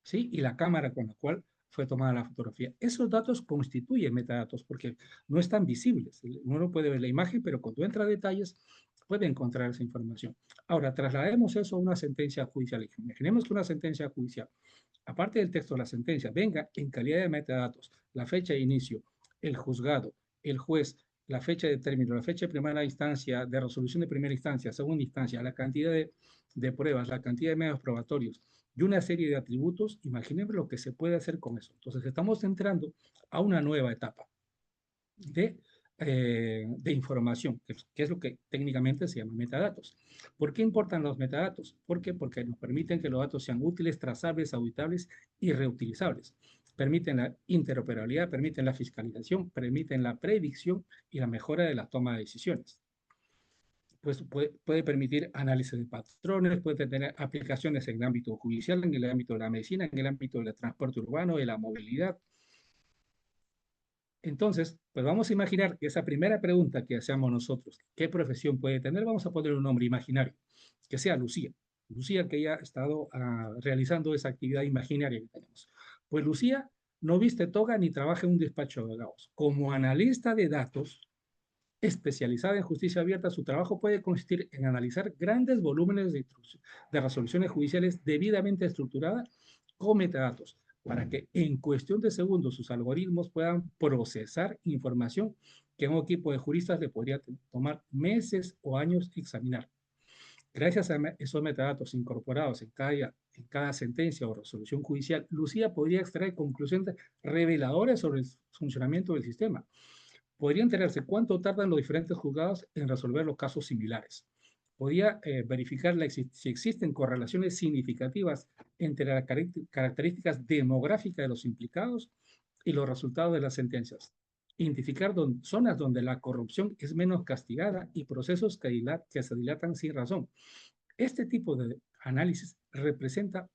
¿sí? Y la cámara con la cual fue tomada la fotografía. Esos datos constituyen metadatos porque no están visibles. Uno no puede ver la imagen, pero cuando entra a detalles puede encontrar esa información. Ahora, traslademos eso a una sentencia judicial. Imaginemos que una sentencia judicial, aparte del texto de la sentencia, venga en calidad de metadatos, la fecha de inicio, el juzgado, el juez, la fecha de término, la fecha de primera instancia, de resolución de primera instancia, segunda instancia, la cantidad de pruebas, la cantidad de medios probatorios y una serie de atributos. Imaginemos lo que se puede hacer con eso. Entonces estamos entrando a una nueva etapa de información, que es lo que técnicamente se llama metadatos. ¿Por qué importan los metadatos? ¿Por qué? Porque nos permiten que los datos sean útiles, trazables, auditables y reutilizables. Permiten la interoperabilidad, permiten la fiscalización, permiten la predicción y la mejora de la toma de decisiones. pues puede permitir análisis de patrones, puede tener aplicaciones en el ámbito judicial, en el ámbito de la medicina, en el ámbito del transporte urbano, de la movilidad. Entonces, pues vamos a imaginar que esa primera pregunta que hacemos nosotros, ¿qué profesión puede tener? Vamos a poner un nombre imaginario, que sea Lucía. Lucía que ya ha estado realizando esa actividad imaginaria que tenemos. Pues Lucía no viste toga ni trabaja en un despacho de abogados. Como analista de datos, especializada en justicia abierta, su trabajo puede consistir en analizar grandes volúmenes de resoluciones judiciales debidamente estructuradas con metadatos, para que en cuestión de segundos sus algoritmos puedan procesar información que a un equipo de juristas le podría tomar meses o años examinar. Gracias a esos metadatos incorporados en cada sentencia o resolución judicial, Lucía podría extraer conclusiones reveladoras sobre el funcionamiento del sistema. Podría enterarse cuánto tardan los diferentes juzgados en resolver los casos similares. Podría verificar si existen correlaciones significativas entre las características demográficas de los implicados y los resultados de las sentencias. Identificar zonas donde la corrupción es menos castigada y procesos que se dilatan sin razón. Este tipo de análisis representa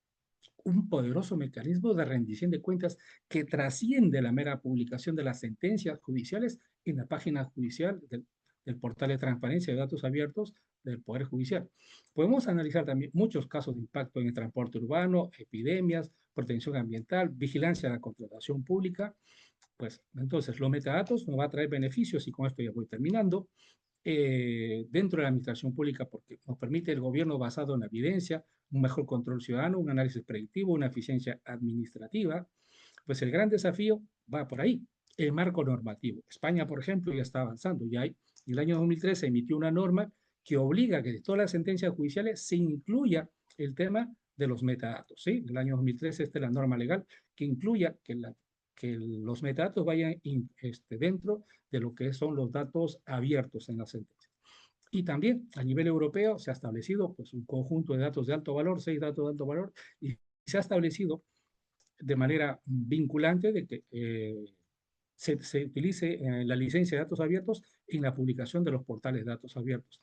un poderoso mecanismo de rendición de cuentas que trasciende la mera publicación de las sentencias judiciales en la página judicial del portal de transparencia de datos abiertos del Poder Judicial. Podemos analizar también muchos casos de impacto en el transporte urbano, epidemias, protección ambiental, vigilancia de la contratación pública. Pues entonces los metadatos nos va a traer beneficios y con esto ya voy terminando. Dentro de la administración pública porque nos permite el gobierno basado en la evidencia, un mejor control ciudadano, un análisis predictivo, una eficiencia administrativa. Pues el gran desafío va por ahí, el marco normativo. España, por ejemplo, ya está avanzando. Ya hay, en el año 2013 se emitió una norma que obliga a que de todas las sentencias judiciales se incluya el tema de los metadatos. ¿Sí? En el año 2013 esta es la norma legal que incluya que los metadatos vayan dentro de lo que son los datos abiertos en la sentencia. Y también a nivel europeo se ha establecido pues, un conjunto de datos de alto valor, 6 datos de alto valor, y se ha establecido de manera vinculante de que se utilice la licencia de datos abiertos en la publicación de los portales de datos abiertos,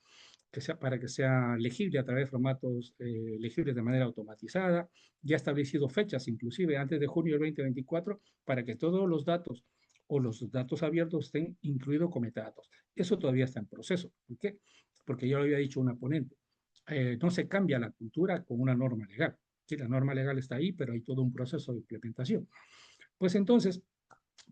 para que sea legible a través de formatos legibles de manera automatizada. Ya ha establecido fechas, inclusive antes de junio del 2024, para que todos los datos o los datos abiertos estén incluidos con metadatos. Eso todavía está en proceso. ¿Por qué? Porque ya lo había dicho una ponente. No se cambia la cultura con una norma legal. Sí, la norma legal está ahí, pero hay todo un proceso de implementación. Pues entonces,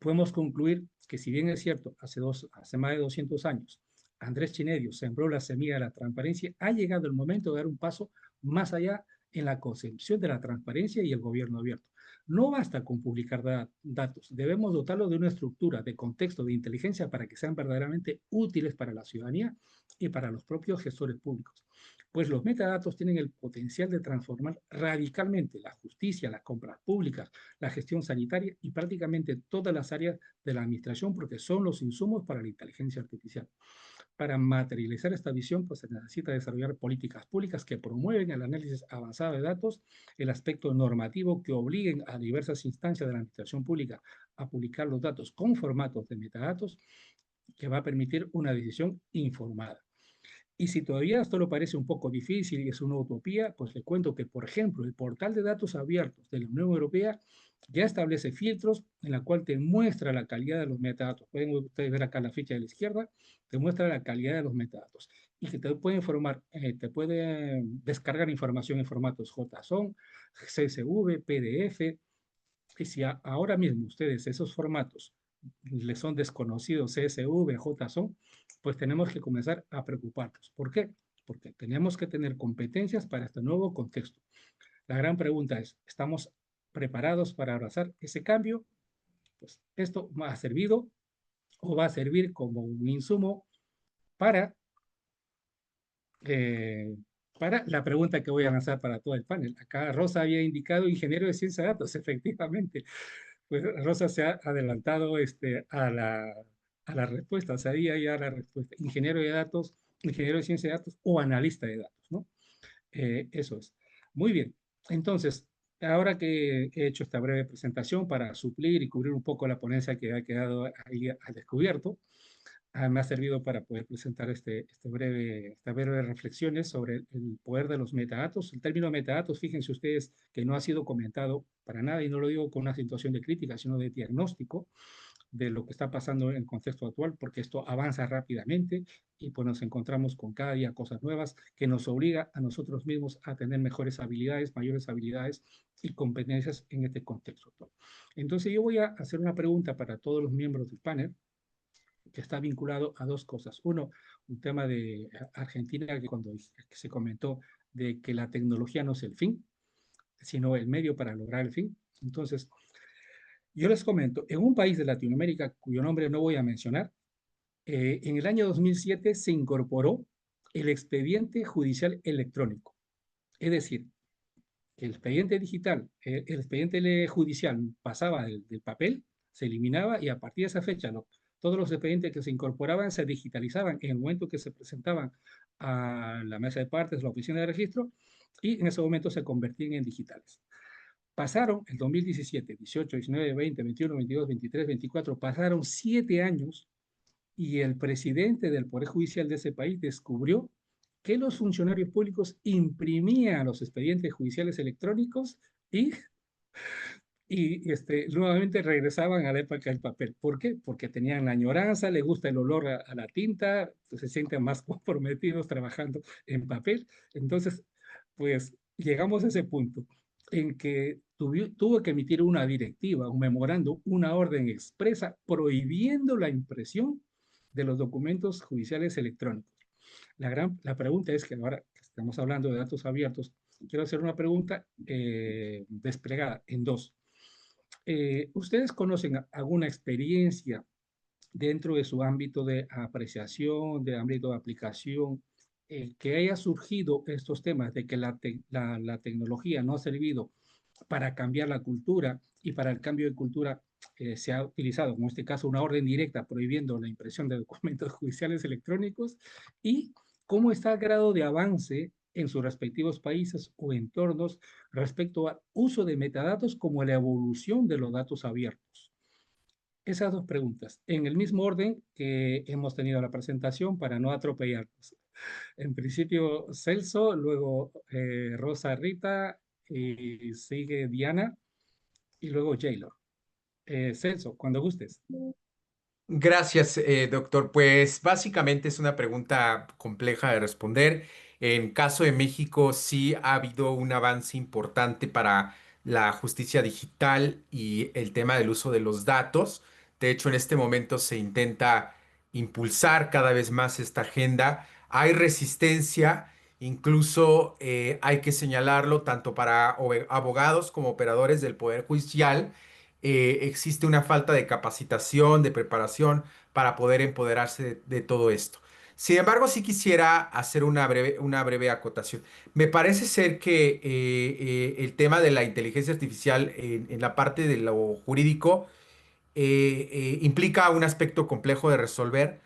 podemos concluir que si bien es cierto, hace más de 200 años, Andrés Chinedio sembró la semilla de la transparencia, ha llegado el momento de dar un paso más allá en la concepción de la transparencia y el gobierno abierto. No basta con publicar datos, debemos dotarlo de una estructura, de contexto, de inteligencia para que sean verdaderamente útiles para la ciudadanía y para los propios gestores públicos. Pues los metadatos tienen el potencial de transformar radicalmente la justicia, las compras públicas, la gestión sanitaria y prácticamente todas las áreas de la administración porque son los insumos para la inteligencia artificial. Para materializar esta visión, pues se necesita desarrollar políticas públicas que promueven el análisis avanzado de datos, el aspecto normativo que obliguen a diversas instancias de la administración pública a publicar los datos con formatos de metadatos que va a permitir una decisión informada. Y si todavía esto le parece un poco difícil y es una utopía, pues le cuento que, por ejemplo, el portal de datos abiertos de la Unión Europea ya establece filtros en la cual te muestra la calidad de los metadatos. Pueden ustedes ver acá la ficha de la izquierda, te muestra la calidad de los metadatos y que te puede informar, te puede descargar información en formatos JSON, CSV, PDF. Y si ahora mismo ustedes esos formatos les son desconocidos, CSV, JSON, pues tenemos que comenzar a preocuparnos. ¿Por qué? Porque tenemos que tener competencias para este nuevo contexto. La gran pregunta es, ¿estamos preparados para abrazar ese cambio? Pues esto ha servido o va a servir como un insumo para la pregunta que voy a lanzar para todo el panel. Acá Rosa había indicado ingeniero de ciencia de datos, efectivamente. Pues Rosa se ha adelantado a la respuesta, sabía ya la respuesta. Ingeniero de datos, ingeniero de ciencia de datos o analista de datos, ¿no? Eso es. Muy bien. Entonces, ahora que he hecho esta breve presentación para suplir y cubrir un poco la ponencia que ha quedado ahí al descubierto, me ha servido para poder presentar estas breves reflexiones sobre el poder de los metadatos. El término metadatos, fíjense ustedes que no ha sido comentado para nada, y no lo digo con una situación de crítica, sino de diagnóstico de lo que está pasando en el contexto actual, porque esto avanza rápidamente y pues nos encontramos con cada día cosas nuevas que nos obliga a nosotros mismos a tener mejores habilidades, mayores habilidades y competencias en este contexto. Entonces yo voy a hacer una pregunta para todos los miembros del panel, que está vinculado a dos cosas. Uno, un tema de Argentina, que cuando que se comentó de que la tecnología no es el fin, sino el medio para lograr el fin. Entonces, yo les comento, en un país de Latinoamérica, cuyo nombre no voy a mencionar, en el año 2007 se incorporó el expediente judicial electrónico. Es decir, el expediente digital, el expediente judicial pasaba del papel, se eliminaba y a partir de esa fecha todos los expedientes que se incorporaban se digitalizaban en el momento que se presentaban a la mesa de partes, la oficina de registro, y en ese momento se convertían en digitales. Pasaron el 2017, 18, 19, 20, 21, 22, 23, 24, pasaron 7 años y el presidente del Poder Judicial de ese país descubrió que los funcionarios públicos imprimían los expedientes judiciales electrónicos y nuevamente regresaban a la época del papel. ¿Por qué? Porque tenían la añoranza, les gusta el olor a la tinta, se sienten más comprometidos trabajando en papel. Entonces, pues llegamos a ese punto en que tuvo que emitir una directiva, un memorando, una orden expresa prohibiendo la impresión de los documentos judiciales electrónicos. La pregunta es que ahora que estamos hablando de datos abiertos, quiero hacer una pregunta desplegada en dos. ¿Ustedes conocen alguna experiencia dentro de su ámbito de apreciación, de ámbito de aplicación, que haya surgido estos temas de que la tecnología no ha servido para cambiar la cultura y para el cambio de cultura se ha utilizado, como en este caso, una orden directa prohibiendo la impresión de documentos judiciales electrónicos? ¿Y cómo está el grado de avance en sus respectivos países o entornos respecto al uso de metadatos como la evolución de los datos abiertos? Esas dos preguntas, en el mismo orden que hemos tenido la presentación para no atropellarnos. En principio Celso, luego Rosa Rita, y sigue Diana, y luego Jaylor. Celso, cuando gustes. Gracias, doctor. Pues básicamente es una pregunta compleja de responder. En caso de México, sí ha habido un avance importante para la justicia digital y el tema del uso de los datos. De hecho, en este momento se intenta impulsar cada vez más esta agenda. Hay resistencia, incluso hay que señalarlo, tanto para abogados como operadores del Poder Judicial existe una falta de capacitación, de preparación para poder empoderarse de todo esto. Sin embargo, sí quisiera hacer una breve acotación. Me parece ser que el tema de la inteligencia artificial en la parte de lo jurídico implica un aspecto complejo de resolver,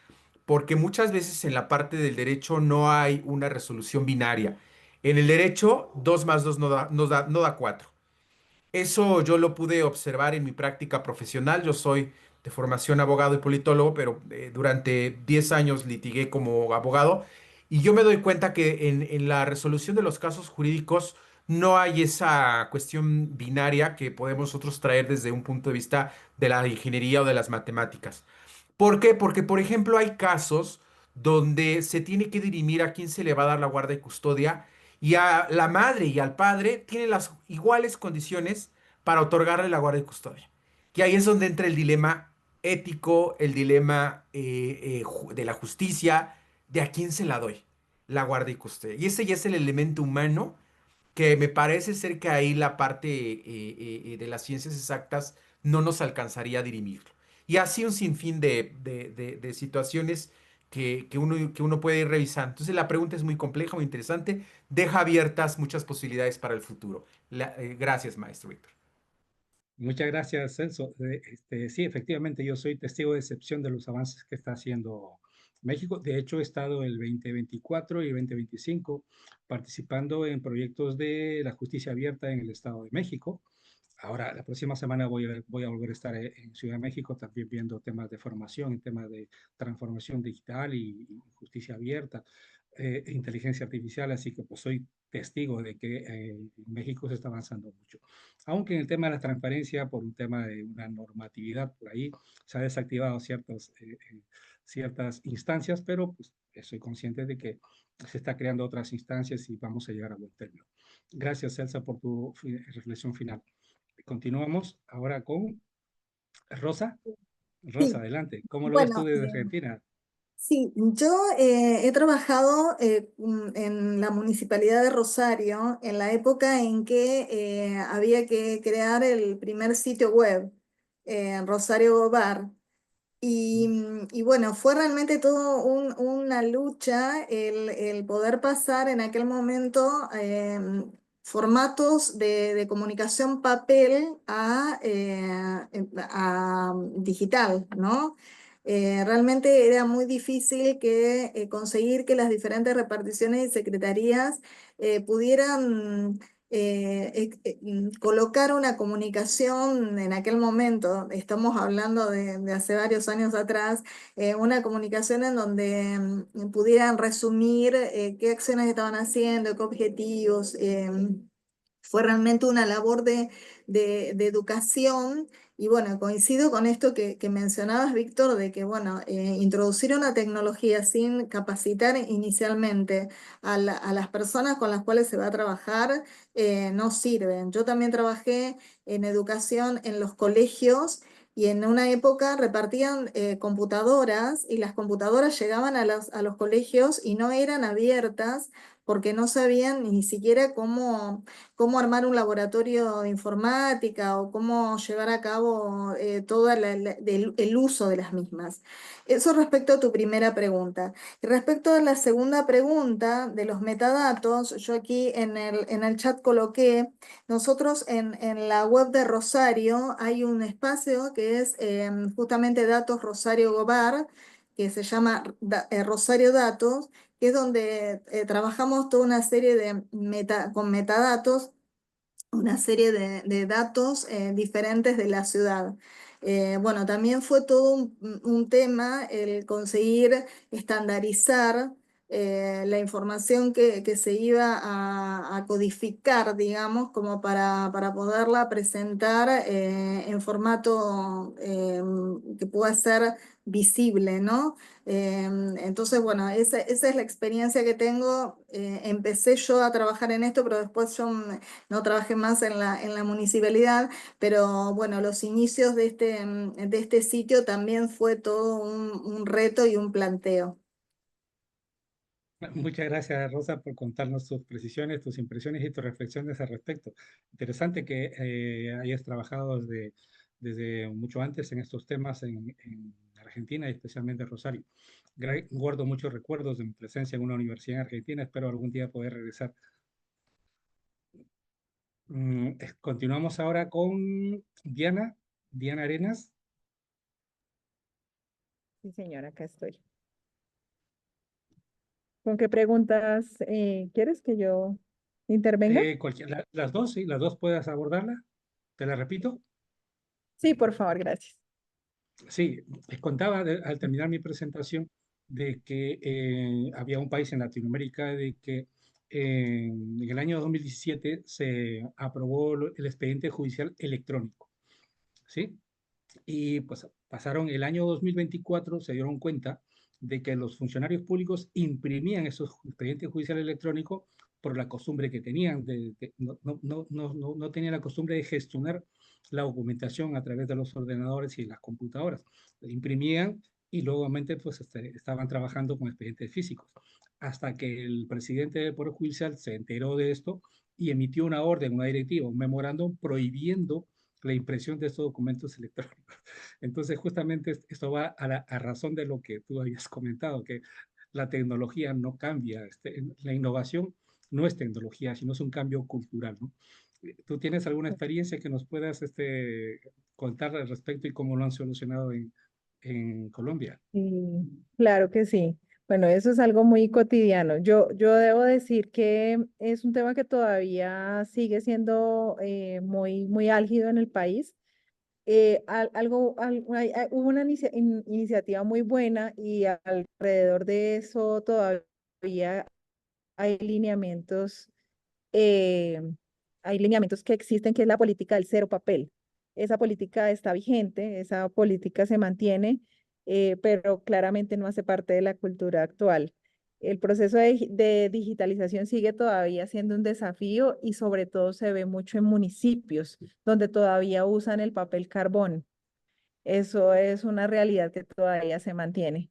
porque muchas veces en la parte del derecho no hay una resolución binaria. En el derecho, 2 más 2 no da 4. Eso yo lo pude observar en mi práctica profesional. Yo soy de formación abogado y politólogo, pero durante 10 años litigué como abogado y yo me doy cuenta que en la resolución de los casos jurídicos no hay esa cuestión binaria que podemos nosotros traer desde un punto de vista de la ingeniería o de las matemáticas. ¿Por qué? Porque, por ejemplo, hay casos donde se tiene que dirimir a quién se le va a dar la guarda y custodia y a la madre y al padre tienen las iguales condiciones para otorgarle la guarda y custodia. Y ahí es donde entra el dilema ético, el dilema de la justicia, de a quién se la doy, la guarda y custodia. Y ese ya es el elemento humano que me parece ser que ahí la parte de las ciencias exactas no nos alcanzaría a dirimirlo. Y así un sinfín de situaciones que uno puede ir revisando. Entonces la pregunta es muy compleja, muy interesante, deja abiertas muchas posibilidades para el futuro. Gracias, maestro Víctor. Muchas gracias, Celso. Sí, efectivamente, yo soy testigo de excepción de los avances que está haciendo México. De hecho, he estado el 2024 y 2025 participando en proyectos de la justicia abierta en el Estado de México. Ahora, la próxima semana voy a volver a estar en Ciudad de México, también viendo temas de formación, temas de transformación digital y justicia abierta, inteligencia artificial, así que pues soy testigo de que en México se está avanzando mucho. Aunque en el tema de la transparencia, por un tema de una normatividad por ahí, se ha desactivado ciertas instancias, pero pues soy consciente de que se está creando otras instancias y vamos a llegar a buen término. Gracias, Elsa, por tu reflexión final. Continuamos ahora con Rosa. Rosa, Sí, adelante. ¿Cómo lo ves tú bueno, desde Argentina? sí, yo he trabajado en la Municipalidad de Rosario en la época en que había que crear el primer sitio web, Rosario Gobar. Y bueno, fue realmente todo una lucha el poder pasar en aquel momento formatos de comunicación papel a digital, ¿no? Realmente era muy difícil conseguir que las diferentes reparticiones y secretarías pudieran colocar una comunicación en aquel momento, estamos hablando de hace varios años atrás, una comunicación en donde pudieran resumir qué acciones estaban haciendo, qué objetivos. Fue realmente una labor de educación y bueno, coincido con esto que mencionabas, Víctor, de que bueno, introducir una tecnología sin capacitar inicialmente a las personas con las cuales se va a trabajar no sirven. Yo también trabajé en educación en los colegios y en una época repartían computadoras y las computadoras llegaban a los colegios y no eran abiertas porque no sabían ni siquiera cómo armar un laboratorio de informática o cómo llevar a cabo todo el uso de las mismas. Eso respecto a tu primera pregunta. Y respecto a la segunda pregunta de los metadatos, yo aquí en el chat coloqué, nosotros en la web de Rosario hay un espacio que es justamente Datos Rosario Gobar, que se llama Rosario Datos, que es donde trabajamos toda una serie con metadatos, una serie de datos diferentes de la ciudad. Bueno, también fue todo un tema el conseguir estandarizar la información que se iba a codificar, digamos, como para poderla presentar en formato que pueda ser visible, ¿no? Entonces, bueno, esa es la experiencia que tengo. Empecé yo a trabajar en esto, pero después yo no trabajé más en la municipalidad, pero bueno, los inicios de este sitio también fue todo un reto y un planteo. Muchas gracias, Rosa, por contarnos tus precisiones, tus impresiones y tus reflexiones al respecto. Interesante que hayas trabajado desde mucho antes en estos temas en Argentina y especialmente en Rosario. Guardo muchos recuerdos de mi presencia en una universidad en Argentina. Espero algún día poder regresar. Continuamos ahora con Diana, Diana Arenas. Sí, señora, acá estoy. ¿Con qué preguntas quieres que yo intervenga? Las dos, sí, las dos puedes abordarla. Te la repito. Sí, por favor, gracias. Sí, les contaba al terminar mi presentación de que había un país en Latinoamérica de que en el año 2017 se aprobó el expediente judicial electrónico, ¿sí? Y pues pasaron el año 2024, se dieron cuenta de que los funcionarios públicos imprimían esos expedientes judiciales electrónicos por la costumbre que tenían, no tenían la costumbre de gestionar la documentación a través de los ordenadores y las computadoras. Imprimían y luego pues estaban trabajando con expedientes físicos. Hasta que el presidente del Poder Judicial se enteró de esto y emitió una orden, una directiva, un memorándum prohibiendo la impresión de estos documentos electrónicos. Entonces, justamente esto va a razón de lo que tú habías comentado, que la tecnología no cambia, la innovación no es tecnología, sino es un cambio cultural, ¿no? ¿Tú tienes alguna experiencia que nos puedas contar al respecto y cómo lo han solucionado en Colombia? Claro que sí. Bueno, eso es algo muy cotidiano. Yo debo decir que es un tema que todavía sigue siendo muy álgido en el país. Hubo una iniciativa muy buena y alrededor de eso todavía hay lineamientos, eh, hay lineamientos que existen, que es la política del cero papel. Esa política está vigente, esa política se mantiene, pero claramente no hace parte de la cultura actual. El proceso de digitalización sigue todavía siendo un desafío y sobre todo se ve mucho en municipios donde todavía usan el papel carbón. Eso es una realidad que todavía se mantiene.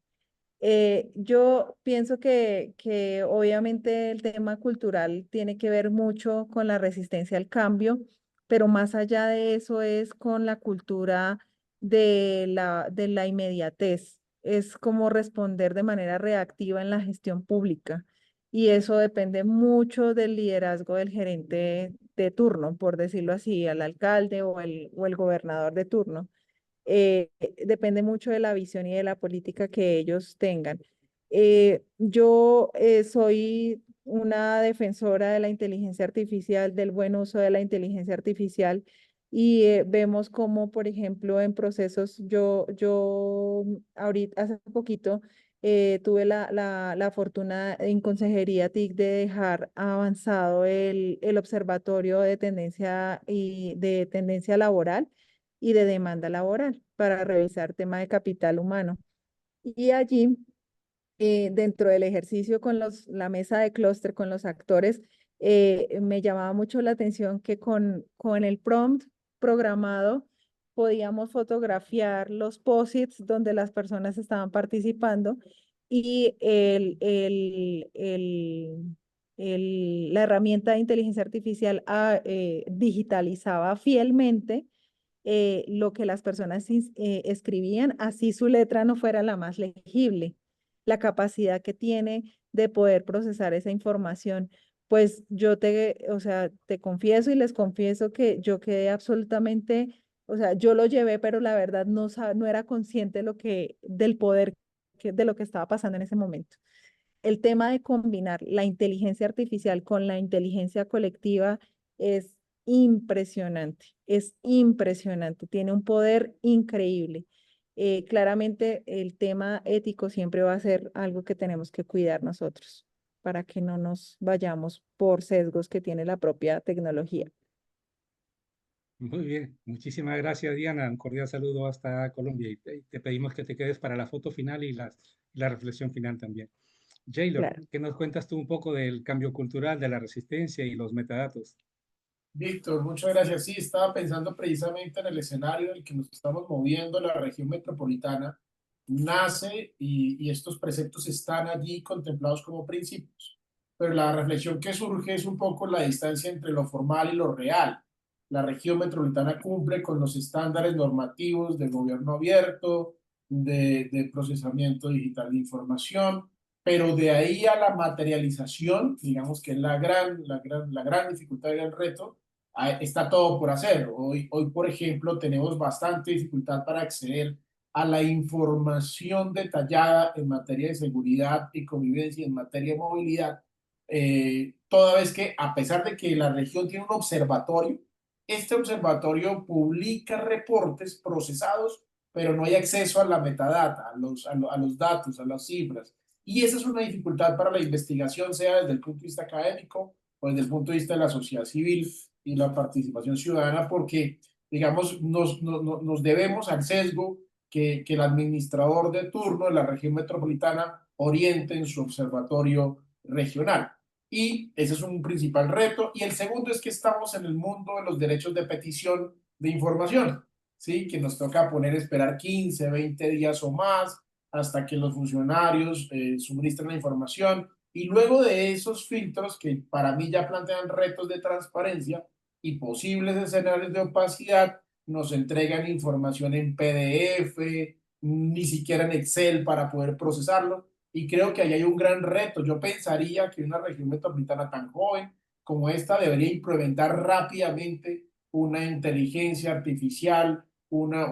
Yo pienso que obviamente el tema cultural tiene que ver mucho con la resistencia al cambio, pero más allá de eso es con la cultura de la inmediatez. Es como responder de manera reactiva en la gestión pública. Y eso depende mucho del liderazgo del gerente de turno, por decirlo así, al alcalde o el gobernador de turno. Depende mucho de la visión y de la política que ellos tengan. Yo soy una defensora de la inteligencia artificial, del buen uso de la inteligencia artificial y vemos como, por ejemplo, en procesos, yo ahorita, hace poquito, tuve la fortuna en Consejería TIC de dejar avanzado el observatorio de tendencia laboral y de demanda laboral para revisar tema de capital humano. Y allí, dentro del ejercicio con la mesa de clúster, con los actores, me llamaba mucho la atención que con el prompt programado podíamos fotografiar los posits donde las personas estaban participando y la herramienta de inteligencia artificial digitalizaba fielmente lo que las personas escribían, así su letra no fuera la más legible. La capacidad que tiene de poder procesar esa información, pues o sea, te confieso y les confieso que yo quedé absolutamente, o sea, yo lo llevé, pero la verdad no era consciente del poder de lo que estaba pasando en ese momento. El tema de combinar la inteligencia artificial con la inteligencia colectiva es impresionante, tiene un poder increíble. Claramente el tema ético siempre va a ser algo que tenemos que cuidar nosotros para que no nos vayamos por sesgos que tiene la propia tecnología. Muy bien, muchísimas gracias, Diana. Un cordial saludo hasta Colombia y te pedimos que te quedes para la foto final y la reflexión final también. Jaylor, Claro. ¿qué nos cuentas tú un poco del cambio cultural, de la resistencia y los metadatos? Víctor, muchas gracias. Sí, estaba pensando precisamente en el escenario en el que nos estamos moviendo, la región metropolitana nace y estos preceptos están allí contemplados como principios. Pero la reflexión que surge es un poco la distancia entre lo formal y lo real. La región metropolitana cumple con los estándares normativos de gobierno abierto, de procesamiento digital de información, pero de ahí a la materialización, digamos que es la gran dificultad y el reto, está todo por hacer. Hoy, por ejemplo, tenemos bastante dificultad para acceder a la información detallada en materia de seguridad y convivencia, en materia de movilidad, toda vez que, a pesar de que la región tiene un observatorio, este observatorio publica reportes procesados, pero no hay acceso a la metadata, a los datos, a las cifras. Y esa es una dificultad para la investigación, sea desde el punto de vista académico o desde el punto de vista de la sociedad civil y la participación ciudadana, porque, digamos, nos debemos al sesgo que el administrador de turno de la región metropolitana oriente en su observatorio regional. Y ese es un principal reto. Y el segundo es que estamos en el mundo de los derechos de petición de información, ¿sí? Que nos toca poner a esperar 15, 20 días o más hasta que los funcionarios suministren la información. Y luego de esos filtros que para mí ya plantean retos de transparencia y posibles escenarios de opacidad, nos entregan información en PDF, ni siquiera en Excel para poder procesarlo. Y creo que ahí hay un gran reto. Yo pensaría que una región metropolitana tan joven como esta debería implementar rápidamente una inteligencia artificial, una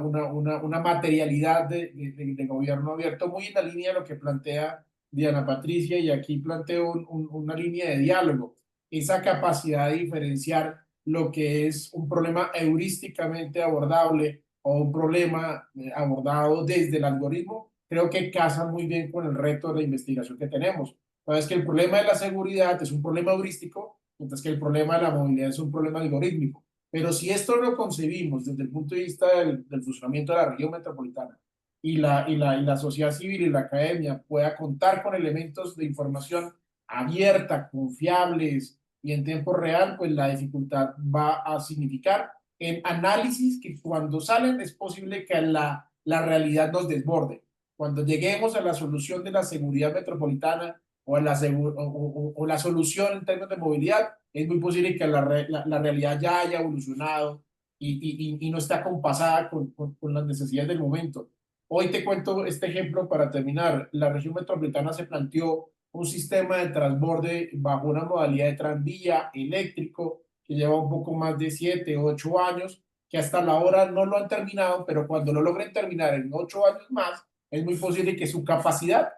materialidad de gobierno abierto, muy en la línea de lo que plantea Diana Patricia, y aquí planteo una línea de diálogo, esa capacidad de diferenciar lo que es un problema heurísticamente abordable o un problema abordado desde el algoritmo, creo que casa muy bien con el reto de la investigación que tenemos. Entonces, que el problema de la seguridad es un problema heurístico, mientras que el problema de la movilidad es un problema algorítmico. Pero si esto lo concebimos desde el punto de vista del funcionamiento de la región metropolitana, y la sociedad civil y la academia pueda contar con elementos de información abierta, confiables y en tiempo real, pues la dificultad va a significar en análisis que cuando salen es posible que la realidad nos desborde. Cuando lleguemos a la solución de la seguridad metropolitana o, o la solución en términos de movilidad, es muy posible que la realidad ya haya evolucionado y no está compasada con las necesidades del momento. Hoy te cuento este ejemplo para terminar. La región metropolitana se planteó un sistema de transborde bajo una modalidad de tranvía eléctrico que lleva un poco más de 7, 8 años, que hasta la hora no lo han terminado, pero cuando lo logren terminar en 8 años más, es muy posible que su capacidad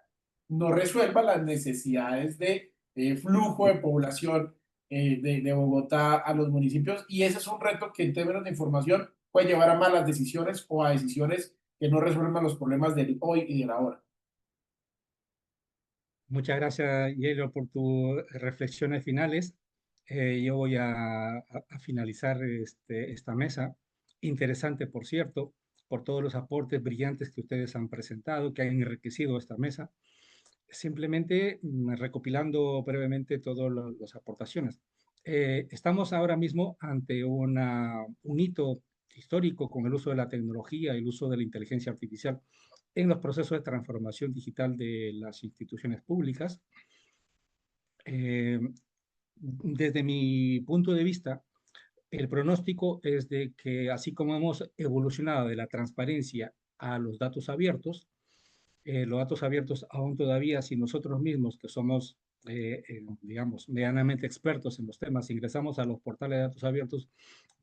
no resuelva las necesidades de flujo de población de Bogotá a los municipios, y ese es un reto que en términos de información puede llevar a malas decisiones o a decisiones que no resuelvan los problemas del hoy y del ahora. Muchas gracias, Yelo, por tus reflexiones finales. Yo voy a finalizar esta mesa. Interesante, por cierto, por todos los aportes brillantes que ustedes han presentado, que han enriquecido esta mesa. Simplemente recopilando brevemente todas las aportaciones. Estamos ahora mismo ante un hito histórico con el uso de la tecnología, el uso de la inteligencia artificial en los procesos de transformación digital de las instituciones públicas. Desde mi punto de vista, el pronóstico es de que así como hemos evolucionado de la transparencia a los datos abiertos aún todavía, si nosotros mismos, que somos, digamos, medianamente expertos en los temas, ingresamos a los portales de datos abiertos,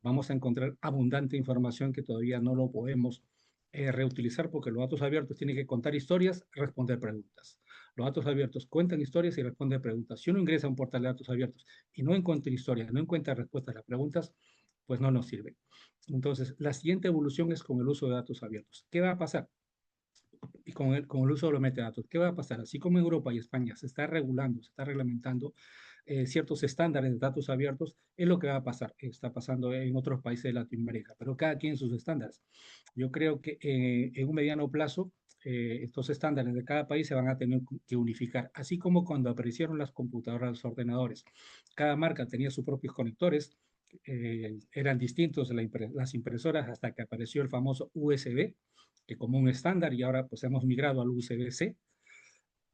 vamos a encontrar abundante información que todavía no lo podemos reutilizar, porque los datos abiertos tienen que contar historias, responder preguntas. Los datos abiertos cuentan historias y responden preguntas. Si uno ingresa a un portal de datos abiertos y no encuentra historias, no encuentra respuestas a las preguntas, pues no nos sirve. Entonces, la siguiente evolución es con el uso de datos abiertos. ¿Qué va a pasar? Y con el uso de los metadatos, ¿qué va a pasar? Así como en Europa y España se está regulando, se está reglamentando ciertos estándares de datos abiertos, es lo que va a pasar. Está pasando en otros países de Latinoamérica, pero cada quien sus estándares. Yo creo que en un mediano plazo, estos estándares de cada país se van a tener que unificar, así como cuando aparecieron las computadoras, los ordenadores. Cada marca tenía sus propios conectores, eran distintos las impresoras hasta que apareció el famoso USB, que como un estándar, y ahora pues hemos migrado al USB-C.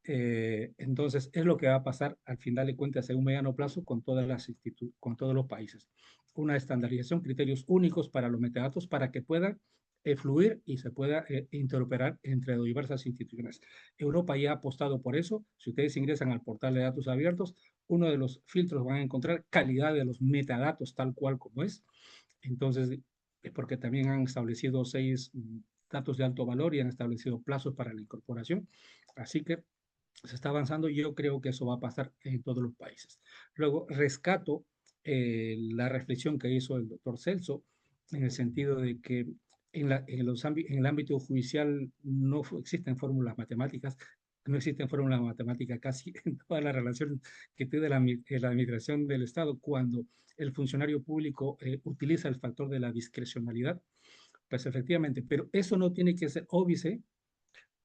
Entonces es lo que va a pasar al final de cuentas en un mediano plazo con con todos los países. Una estandarización, criterios únicos para los metadatos para que puedan fluir y se pueda interoperar entre diversas instituciones. Europa ya ha apostado por eso. Si ustedes ingresan al portal de datos abiertos, uno de los filtros van a encontrar calidad de los metadatos tal cual como es. Entonces, porque también han establecido 6 datos de alto valor y han establecido plazos para la incorporación. Así que se está avanzando y yo creo que eso va a pasar en todos los países. Luego, rescato la reflexión que hizo el doctor Celso en el sentido de que en el ámbito judicial no existen fórmulas matemáticas, no existen fórmulas matemáticas casi en toda la relación que tiene la administración del Estado cuando el funcionario público utiliza el factor de la discrecionalidad. Pues efectivamente, pero eso no tiene que ser óbice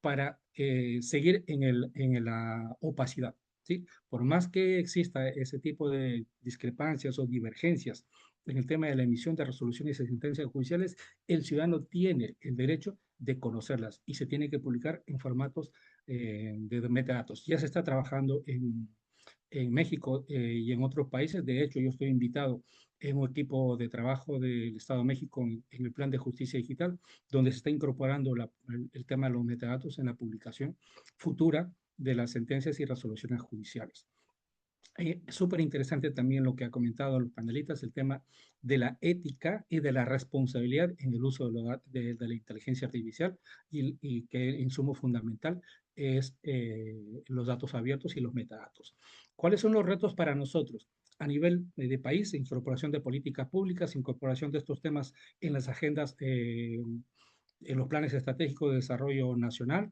para seguir en la opacidad, ¿sí? Por más que exista ese tipo de discrepancias o divergencias en el tema de la emisión de resoluciones y sentencias judiciales, el ciudadano tiene el derecho de conocerlas y se tiene que publicar en formatos de metadatos. Ya se está trabajando en México y en otros países. De hecho, yo estoy invitado en un equipo de trabajo del Estado de México en el Plan de Justicia Digital, donde se está incorporando el tema de los metadatos en la publicación futura de las sentencias y resoluciones judiciales. Súper interesante también lo que ha comentado los panelistas, el tema de la ética y de la responsabilidad en el uso de la inteligencia artificial y que el insumo fundamental es los datos abiertos y los metadatos. ¿Cuáles son los retos para nosotros? A nivel de país, incorporación de políticas públicas, incorporación de estos temas en las agendas, en los planes estratégicos de desarrollo nacional,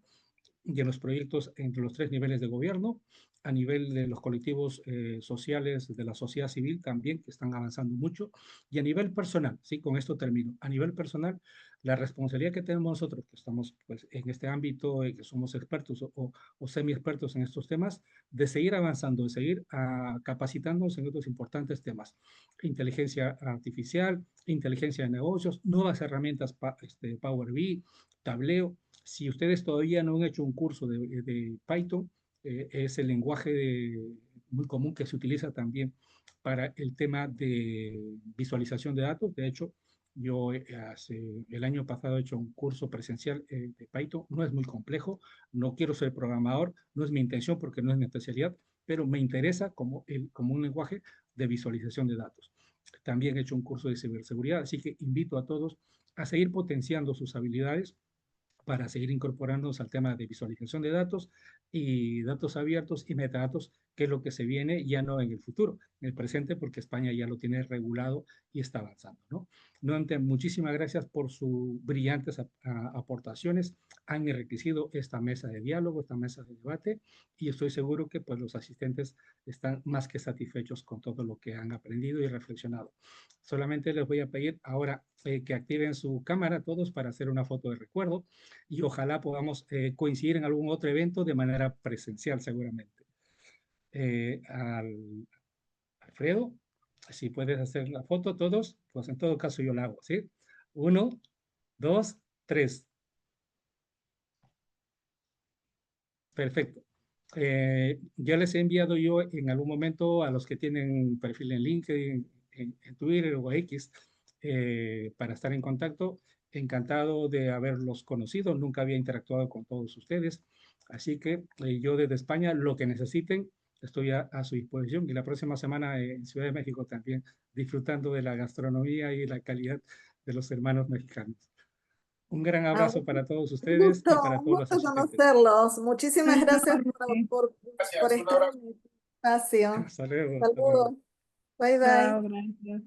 y en los proyectos entre los 3 niveles de gobierno, a nivel de los colectivos sociales de la sociedad civil también, que están avanzando mucho, y a nivel personal, sí, con esto termino, a nivel personal, la responsabilidad que tenemos nosotros, que estamos pues, en este ámbito, que somos expertos o semi-expertos en estos temas, de seguir avanzando, de seguir capacitándonos en otros importantes temas, inteligencia artificial, inteligencia de negocios, nuevas herramientas, Power BI, tableo. Si ustedes todavía no han hecho un curso de Python, es el lenguaje muy común que se utiliza también para el tema de visualización de datos. De hecho, yo el año pasado he hecho un curso presencial de Python. No es muy complejo, no quiero ser programador, no es mi intención porque no es mi especialidad, pero me interesa como un lenguaje de visualización de datos. También he hecho un curso de ciberseguridad, así que invito a todos a seguir potenciando sus habilidades para seguir incorporándonos al tema de visualización de datos y datos abiertos y metadatos, que es lo que se viene ya no en el futuro, en el presente, porque España ya lo tiene regulado y está avanzando, ¿no? Nuevamente, muchísimas gracias por sus brillantes aportaciones. Han enriquecido esta mesa de diálogo, esta mesa de debate, y estoy seguro que pues, los asistentes están más que satisfechos con todo lo que han aprendido y reflexionado. Solamente les voy a pedir ahora que activen su cámara todos para hacer una foto de recuerdo y ojalá podamos coincidir en algún otro evento de manera presencial seguramente. Alfredo, si puedes hacer la foto todos, pues en todo caso yo la hago, ¿sí? 1, 2, 3. Perfecto. Ya les he enviado yo en algún momento a los que tienen perfil en LinkedIn, en Twitter o X, para estar en contacto. Encantado de haberlos conocido, nunca había interactuado con todos ustedes, así que yo desde España, lo que necesiten, estoy a su disposición y la próxima semana en Ciudad de México también, disfrutando de la gastronomía y la calidad de los hermanos mexicanos. Un gran abrazo para todos ustedes y para Un todos los gusto asistentes. conocerlos. Muchísimas gracias por Gracias, un estar abrazo. en el espacio. Hasta luego. Hasta luego. Saludos. Bye bye. Chao, gracias.